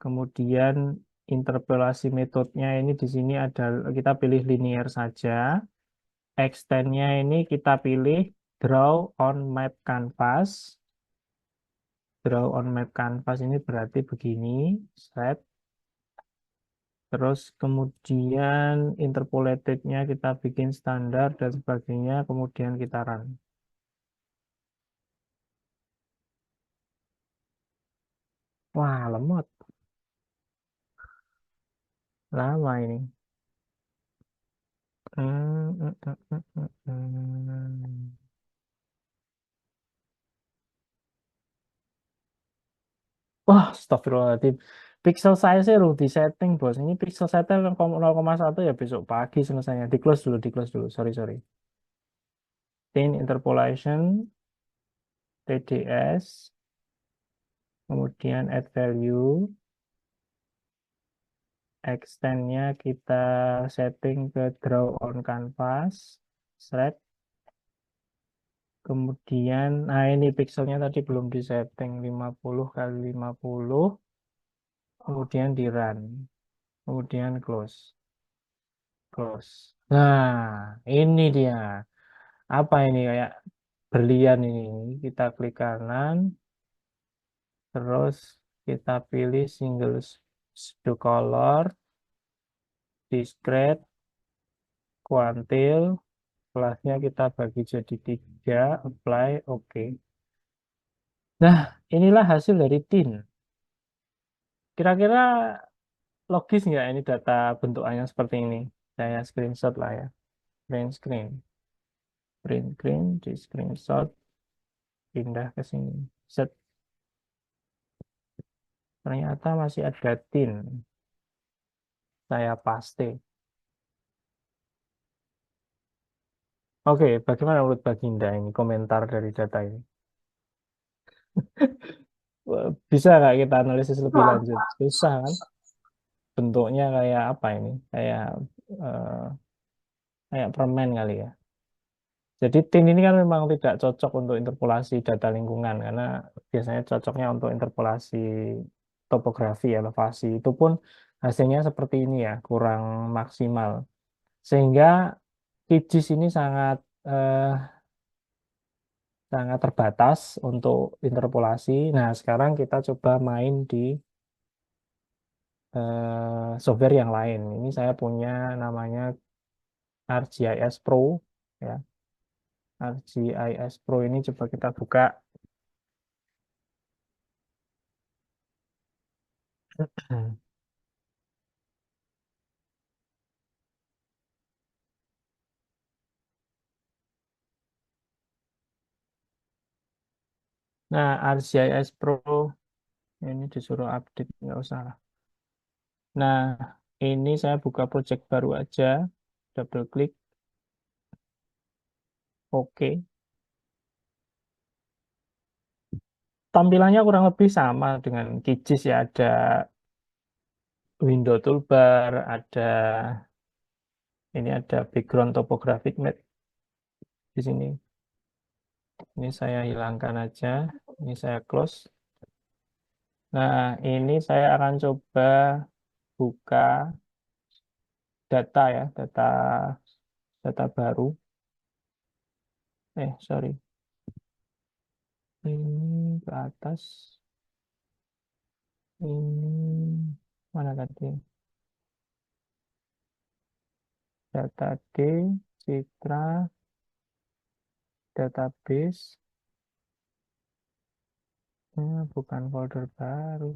kemudian interpolasi metodenya ini di sini ada, kita pilih linear saja. Extend-nya ini kita pilih draw on map canvas. Draw on map canvas ini berarti begini, set. Terus kemudian interpolated-nya kita bikin standar dan sebagainya, kemudian kita run. Wah, lemot. Lama ini. Hmm, hmm, hmm, hmm, hmm, hmm. Wah, astagfirullahaladzim. Pixel size-nya udah di setting, bos. Ini pixel size-nya 0,1 ya besok pagi selesainya. Di close dulu, di close dulu. Sorry, sorry. Thin interpolation, TDS, kemudian add value, extend-nya kita setting ke draw on canvas, thread, kemudian, nah ini pixelnya tadi belum di setting 50 kali 50, kemudian di run, kemudian close, close. Nah, ini dia. Apa ini kayak berlian ini? Kita klik kanan, terus kita pilih single shadow color, discrete, kuantil, kelasnya kita bagi jadi 3, apply, oke. Nah, inilah hasil dari TIN. Kira-kira logis nggak ini data bentukannya seperti ini? Saya screenshot lah ya. Print screen. Print screen, di screenshot, pindah ke sini. Set. Ternyata masih ada TIN. Saya paste. Oke, bagaimana menurut Baginda ini komentar dari data ini? Wah, bisa nggak kita analisis lebih lanjut? Susah kan? Bentuknya kayak apa ini? Eh, kayak permen kali ya. Jadi TIN ini kan memang tidak cocok untuk interpolasi data lingkungan karena biasanya cocoknya untuk interpolasi topografi, elevasi. Itu pun hasilnya seperti ini ya, kurang maksimal. Sehingga QGIS ini eh, sangat terbatas untuk interpolasi. Nah, sekarang kita coba main di software yang lain. Ini saya punya namanya ArcGIS Pro ya. ArcGIS Pro ini coba kita buka. Nah, ArcGIS Pro ini disuruh update, nggak usah lah. Nah, ini saya buka project baru aja, double klik, oke. Tampilannya kurang lebih sama dengan QGIS ya, ada window toolbar, ini ada background topographic map di sini. Ini saya hilangkan aja, ini saya close. Nah, ini saya akan coba buka data ya, data baru. Sorry. Ini ke atas. Ini mana tadi? Data D, Citra, database. Bukan folder baru.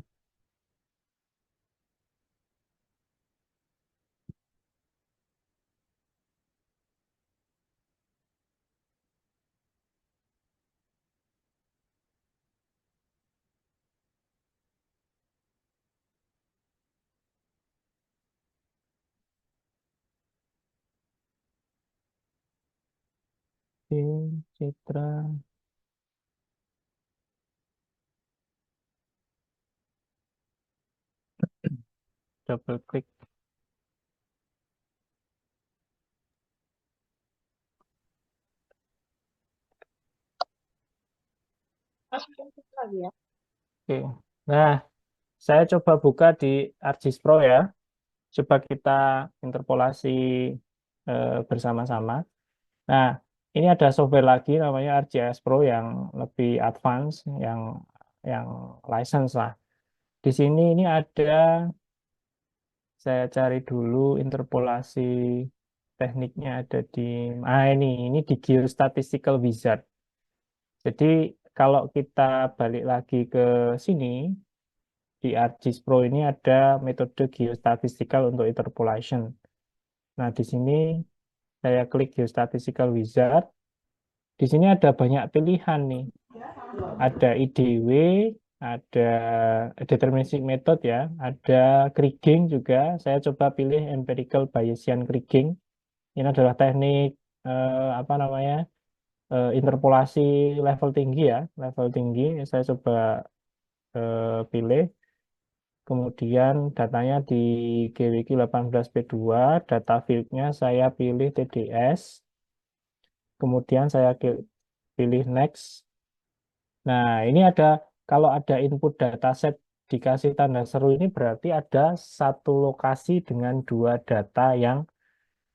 D, Citra. Double klik. Lagi ya. Oke. Nah, saya coba buka di ArcGIS Pro ya. Coba kita interpolasi bersama-sama. Nah, ini ada software lagi namanya ArcGIS Pro yang lebih advance, yang license lah. Di sini ini ada, saya cari dulu interpolasi tekniknya ada di, ini di Geostatistical Wizard. Jadi kalau kita balik lagi ke sini, di ArcGIS Pro ini ada metode geostatistical untuk interpolation. Nah, di sini saya klik Geostatistical Wizard. Di sini ada banyak pilihan nih. Ada IDW, ada deterministic method ya, ada kriging juga. Saya coba pilih empirical Bayesian kriging. Ini adalah teknik apa namanya? Interpolasi level tinggi ya, level tinggi. Saya coba pilih. Kemudian datanya di GWQ 18P2, data fieldnya saya pilih TDS. Kemudian saya pilih next. Nah, ini ada, kalau ada input dataset dikasih tanda seru ini berarti ada satu lokasi dengan dua data yang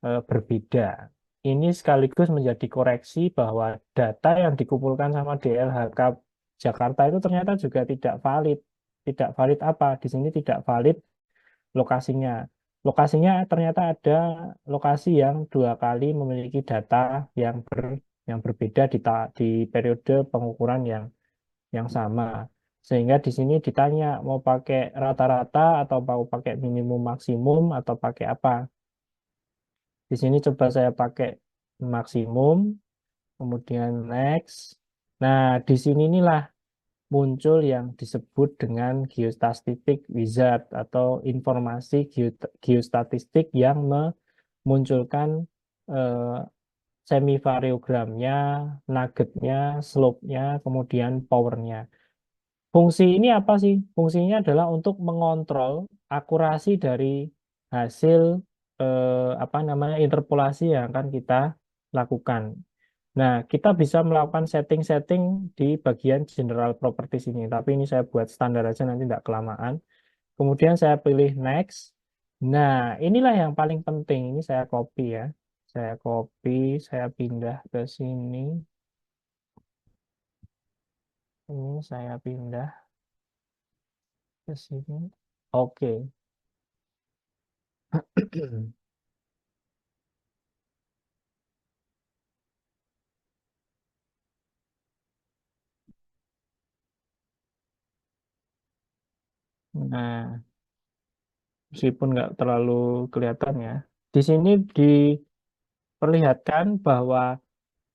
berbeda. Ini sekaligus menjadi koreksi bahwa data yang dikumpulkan sama DLHK Jakarta itu ternyata juga tidak valid. Tidak valid apa? Di sini tidak valid lokasinya. Lokasinya ternyata ada lokasi yang dua kali memiliki data yang berbeda di periode pengukuran yang sama. Sehingga di sini ditanya mau pakai rata-rata atau mau pakai minimum maksimum atau pakai apa. Di sini coba saya pakai maksimum, kemudian next. Nah, di sini inilah muncul yang disebut dengan geostatistik wizard atau informasi geostatistik yang memunculkan eh, semivariogramnya, nuggetnya, slope-nya, kemudian power-nya. Fungsi ini apa sih? Fungsinya adalah untuk mengontrol akurasi dari hasil apa namanya interpolasi yang akan kita lakukan. Nah, kita bisa melakukan setting-setting di bagian general properties ini, tapi ini saya buat standar aja nanti tidak kelamaan. Kemudian saya pilih next. Nah, inilah yang paling penting. Ini saya copy ya. Saya copy, saya pindah ke sini. Ini saya pindah ke sini. Oke. Nah, meskipun nggak terlalu kelihatan ya. Di sini diperlihatkan bahwa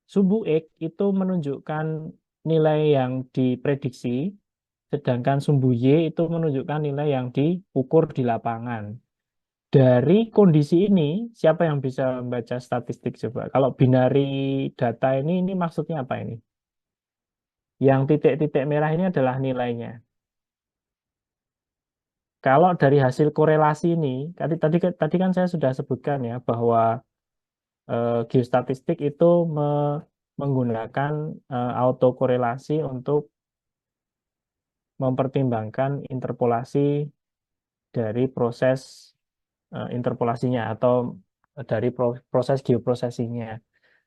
sumbu X itu menunjukkan nilai yang diprediksi, sedangkan sumbu Y itu menunjukkan nilai yang diukur di lapangan. Dari kondisi ini, siapa yang bisa membaca statistik coba? Kalau binary data ini maksudnya apa ini? Yang titik-titik merah ini adalah nilainya. Kalau dari hasil korelasi ini, tadi kan saya sudah sebutkan ya bahwa geostatistik itu menggunakan autokorelasi untuk mempertimbangkan interpolasi dari proses interpolasinya atau dari proses geoprosesinya.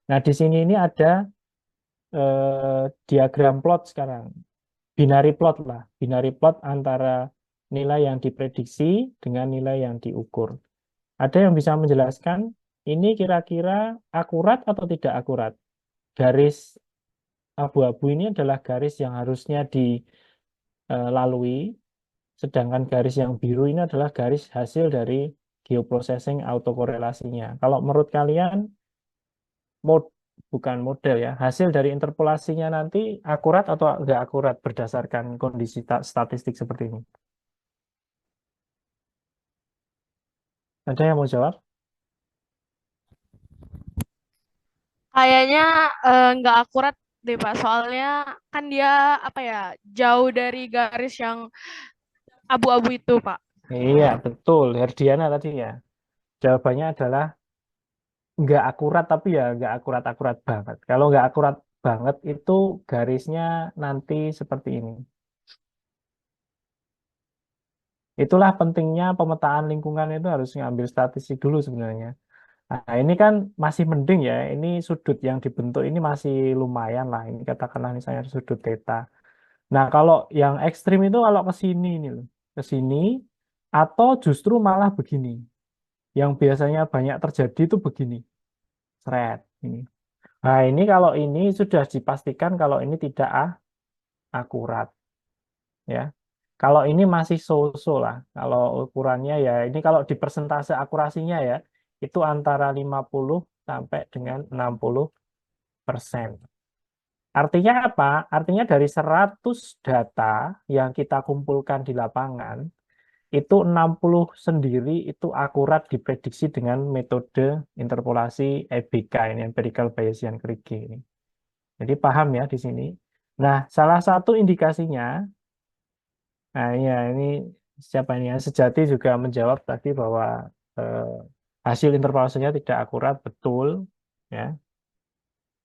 Nah, di sini ini ada diagram plot sekarang, binary plot lah, binary plot antara nilai yang diprediksi dengan nilai yang diukur. Ada yang bisa menjelaskan ini kira-kira akurat atau tidak akurat? Garis abu-abu ini adalah garis yang harusnya dilalui, sedangkan garis yang biru ini adalah garis hasil dari geoprocessing autokorelasinya. Kalau menurut kalian, bukan model ya, hasil dari interpolasinya nanti akurat atau enggak akurat berdasarkan kondisi statistik seperti ini? Ada yang mau jawab? Kayaknya nggak akurat deh Pak, soalnya kan dia apa ya, jauh dari garis yang abu-abu itu Pak. Iya, betul. Herdiana tadi ya. Jawabannya adalah nggak akurat, tapi ya nggak akurat-akurat banget. Kalau nggak akurat banget itu garisnya nanti seperti ini. Itulah pentingnya pemetaan lingkungan itu harus ngambil statistik dulu sebenarnya. Nah, ini kan masih mending ya. Ini sudut yang dibentuk ini masih lumayan lah. Ini katakanlah misalnya sudut theta. Nah, kalau yang ekstrim itu kalau ke sini ini loh. Ke sini atau justru malah begini. Yang biasanya banyak terjadi itu begini. Seret ini. Nah, ini kalau ini sudah dipastikan kalau ini tidak akurat ya. Kalau ini masih so-so lah. Kalau ukurannya ya ini kalau di persentase akurasinya ya itu antara 50 sampai dengan 60%. Artinya apa? Artinya dari 100 data yang kita kumpulkan di lapangan itu 60 sendiri itu akurat diprediksi dengan metode interpolasi EBK ini, Empirical Bayesian Krige ini. Jadi paham ya di sini. Nah, salah satu indikasinya, nah ya ini siapa ini ya, Sejati juga menjawab tadi bahwa eh, hasil interpolasinya tidak akurat, betul. Ya,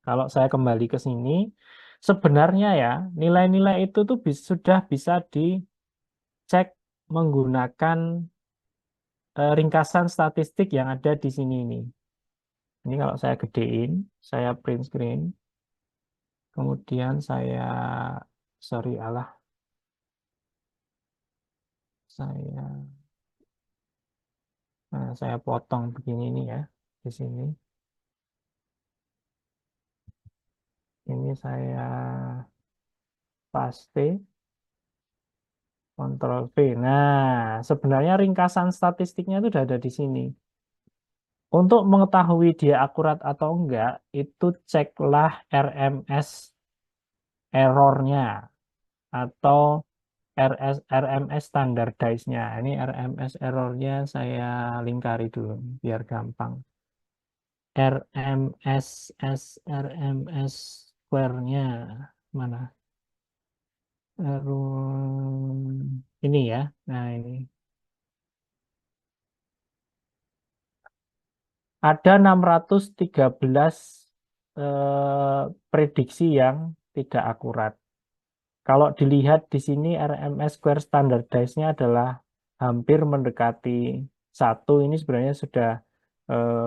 kalau saya kembali ke sini, sebenarnya ya nilai-nilai itu tuh sudah bisa dicek menggunakan ringkasan statistik yang ada di sini ini. Ini kalau saya gedein, saya print screen, kemudian sorry alah, saya potong begini ini ya, di sini. Ini saya paste, Ctrl V. Nah, sebenarnya ringkasan statistiknya itu sudah ada di sini. Untuk mengetahui dia akurat atau enggak, itu ceklah RMS errornya atau RMS standardize-nya. Ini RMS errornya saya lingkari dulu biar gampang. RMS square-nya mana? Ini ya. Nah, ini. Ada 613 prediksi yang tidak akurat. Kalau dilihat di sini RMS square standardize-nya adalah hampir mendekati 1. Ini sebenarnya sudah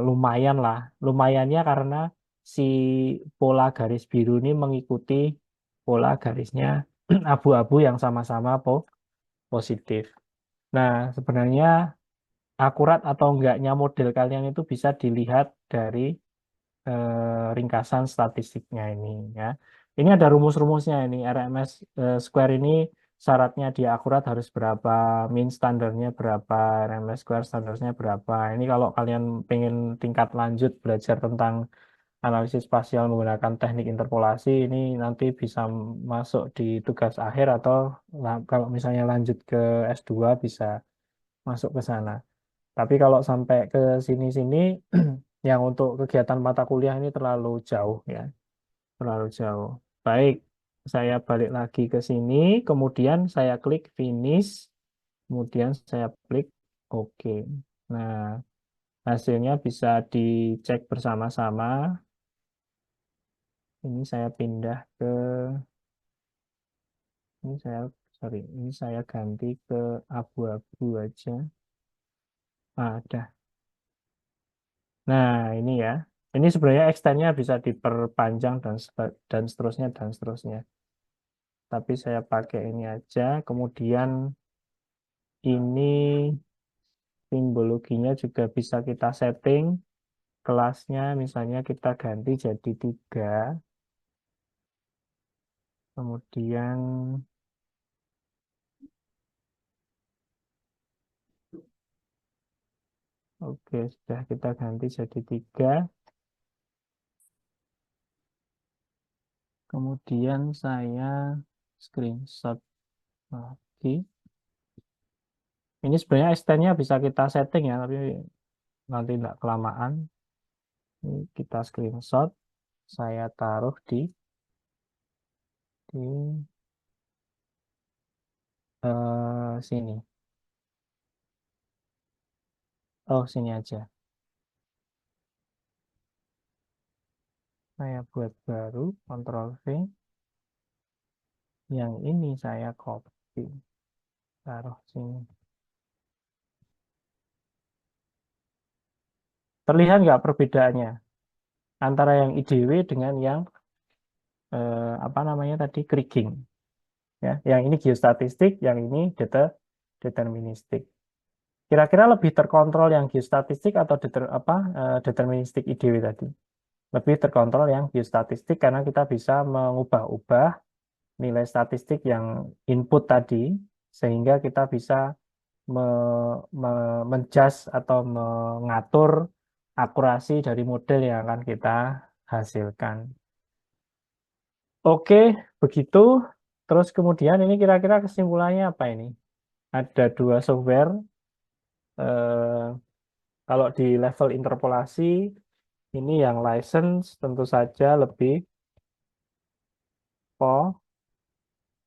lumayan lah. Lumayannya karena si pola garis biru ini mengikuti pola garisnya abu-abu yang sama-sama positif. Nah, sebenarnya akurat atau enggaknya model kalian itu bisa dilihat dari ringkasan statistiknya ini ya. Ini ada rumus-rumusnya ini. RMS square ini syaratnya dia akurat harus berapa, mean standarnya berapa, RMS square standarnya berapa. Ini kalau kalian pengen tingkat lanjut belajar tentang analisis spasial menggunakan teknik interpolasi, ini nanti bisa masuk di tugas akhir atau kalau misalnya lanjut ke S2 bisa masuk ke sana. Tapi kalau sampai ke sini-sini, yang untuk kegiatan mata kuliah ini terlalu jauh ya, terlalu jauh. Baik, saya balik lagi ke sini, kemudian saya klik finish, kemudian saya klik OK. Nah, hasilnya bisa dicek bersama-sama. Ini saya pindah ke, ini saya, sorry, ini saya ganti ke abu-abu aja. Ada. Nah, ini ya. Ini sebenarnya extend-nya bisa diperpanjang dan seterusnya dan seterusnya. Tapi saya pakai ini aja. Kemudian ini simbologinya juga bisa kita setting. Kelasnya misalnya kita ganti jadi 3. Kemudian oke, sudah kita ganti jadi 3. Kemudian saya screenshot lagi. Ini sebenarnya extend-nya bisa kita setting ya, tapi nanti tidak kelamaan. Ini kita screenshot, saya taruh di sini. Oh, sini aja. Saya buat baru, Ctrl V. Yang ini saya copy, taruh sini. Terlihat nggak perbedaannya antara yang IDW dengan yang apa namanya tadi kriging? Ya, yang ini geostatistik, yang ini deterministik. Kira-kira lebih terkontrol yang geostatistik atau deterministik IDW tadi? Lebih terkontrol yang geostatistik karena kita bisa mengubah-ubah nilai statistik yang input tadi sehingga kita bisa menjudge atau mengatur akurasi dari model yang akan kita hasilkan. Oke, begitu. Terus kemudian ini kira-kira kesimpulannya apa ini? Ada 2 software. Eh, Kalau di level interpolasi, ini yang license tentu saja lebih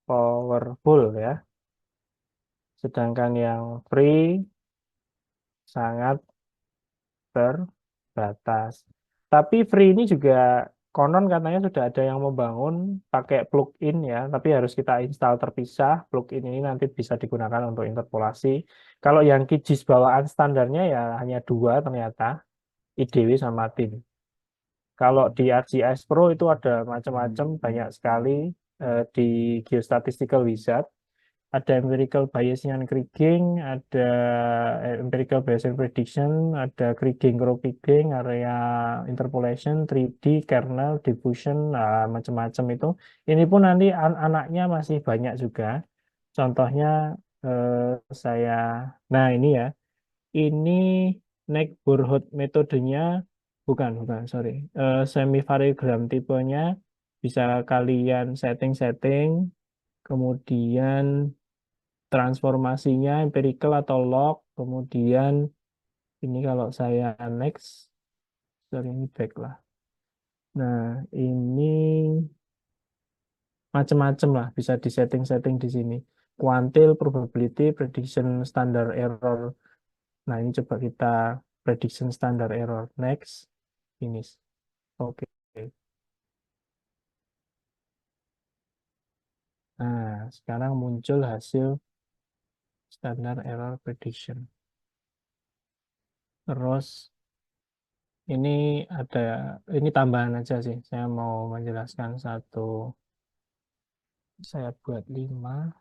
powerful ya. Sedangkan yang free sangat terbatas. Tapi free ini juga konon katanya sudah ada yang membangun pakai plugin ya, tapi harus kita install terpisah. Plugin ini nanti bisa digunakan untuk interpolasi. Kalau yang QGIS bawaan standarnya ya hanya 2 ternyata, IDW sama TIM. Kalau di ArcGIS Pro itu ada macam-macam, banyak sekali di Geostatistical Wizard. Ada empirical Bayesian kriging, ada empirical Bayesian prediction, ada kriging, row kriging, area interpolation, 3D, kernel, diffusion, nah, macam-macam itu. Ini pun nanti anaknya masih banyak juga. Contohnya saya, nah ini ya, ini neighborhood metodenya, bukan, sorry, semi-variogram tipenya bisa kalian setting-setting, kemudian transformasinya empirical atau log, kemudian ini kalau saya next, sorry ini back lah. Nah, ini macam-macam lah, bisa disetting-setting di sini. Quantile, probability, prediction, standard error. Nah, ini coba kita prediction standard error. Next, finish. Oke. Nah, sekarang muncul hasil standard error prediction. Terus ini ada, ini tambahan aja sih. Saya mau menjelaskan satu, saya buat 5,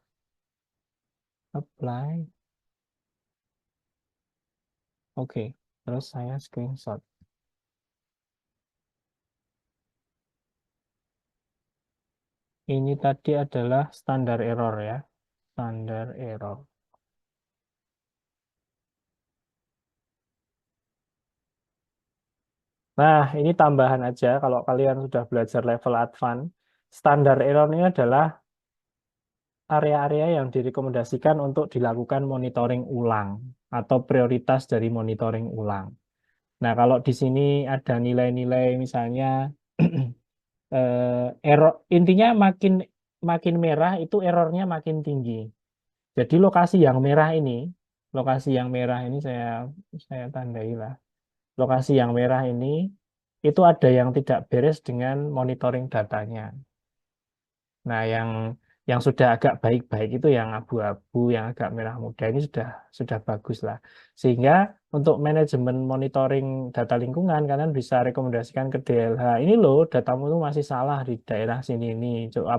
apply. Oke, terus saya screenshot. Ini tadi adalah standar error ya. Standar error. Nah, ini tambahan aja kalau kalian sudah belajar level advance. Standar error ini adalah area-area yang direkomendasikan untuk dilakukan monitoring ulang atau prioritas dari monitoring ulang. Nah, kalau di sini ada nilai-nilai misalnya error, intinya makin merah itu errornya makin tinggi. Jadi lokasi yang merah ini saya tandai lah. Lokasi yang merah ini itu ada yang tidak beres dengan monitoring datanya. Nah, yang sudah agak baik-baik itu yang abu-abu, yang agak merah muda ini sudah bagus lah. Sehingga untuk manajemen monitoring data lingkungan kalian bisa rekomendasikan ke DLH. Ini loh datamu itu masih salah di daerah sini ini. Coba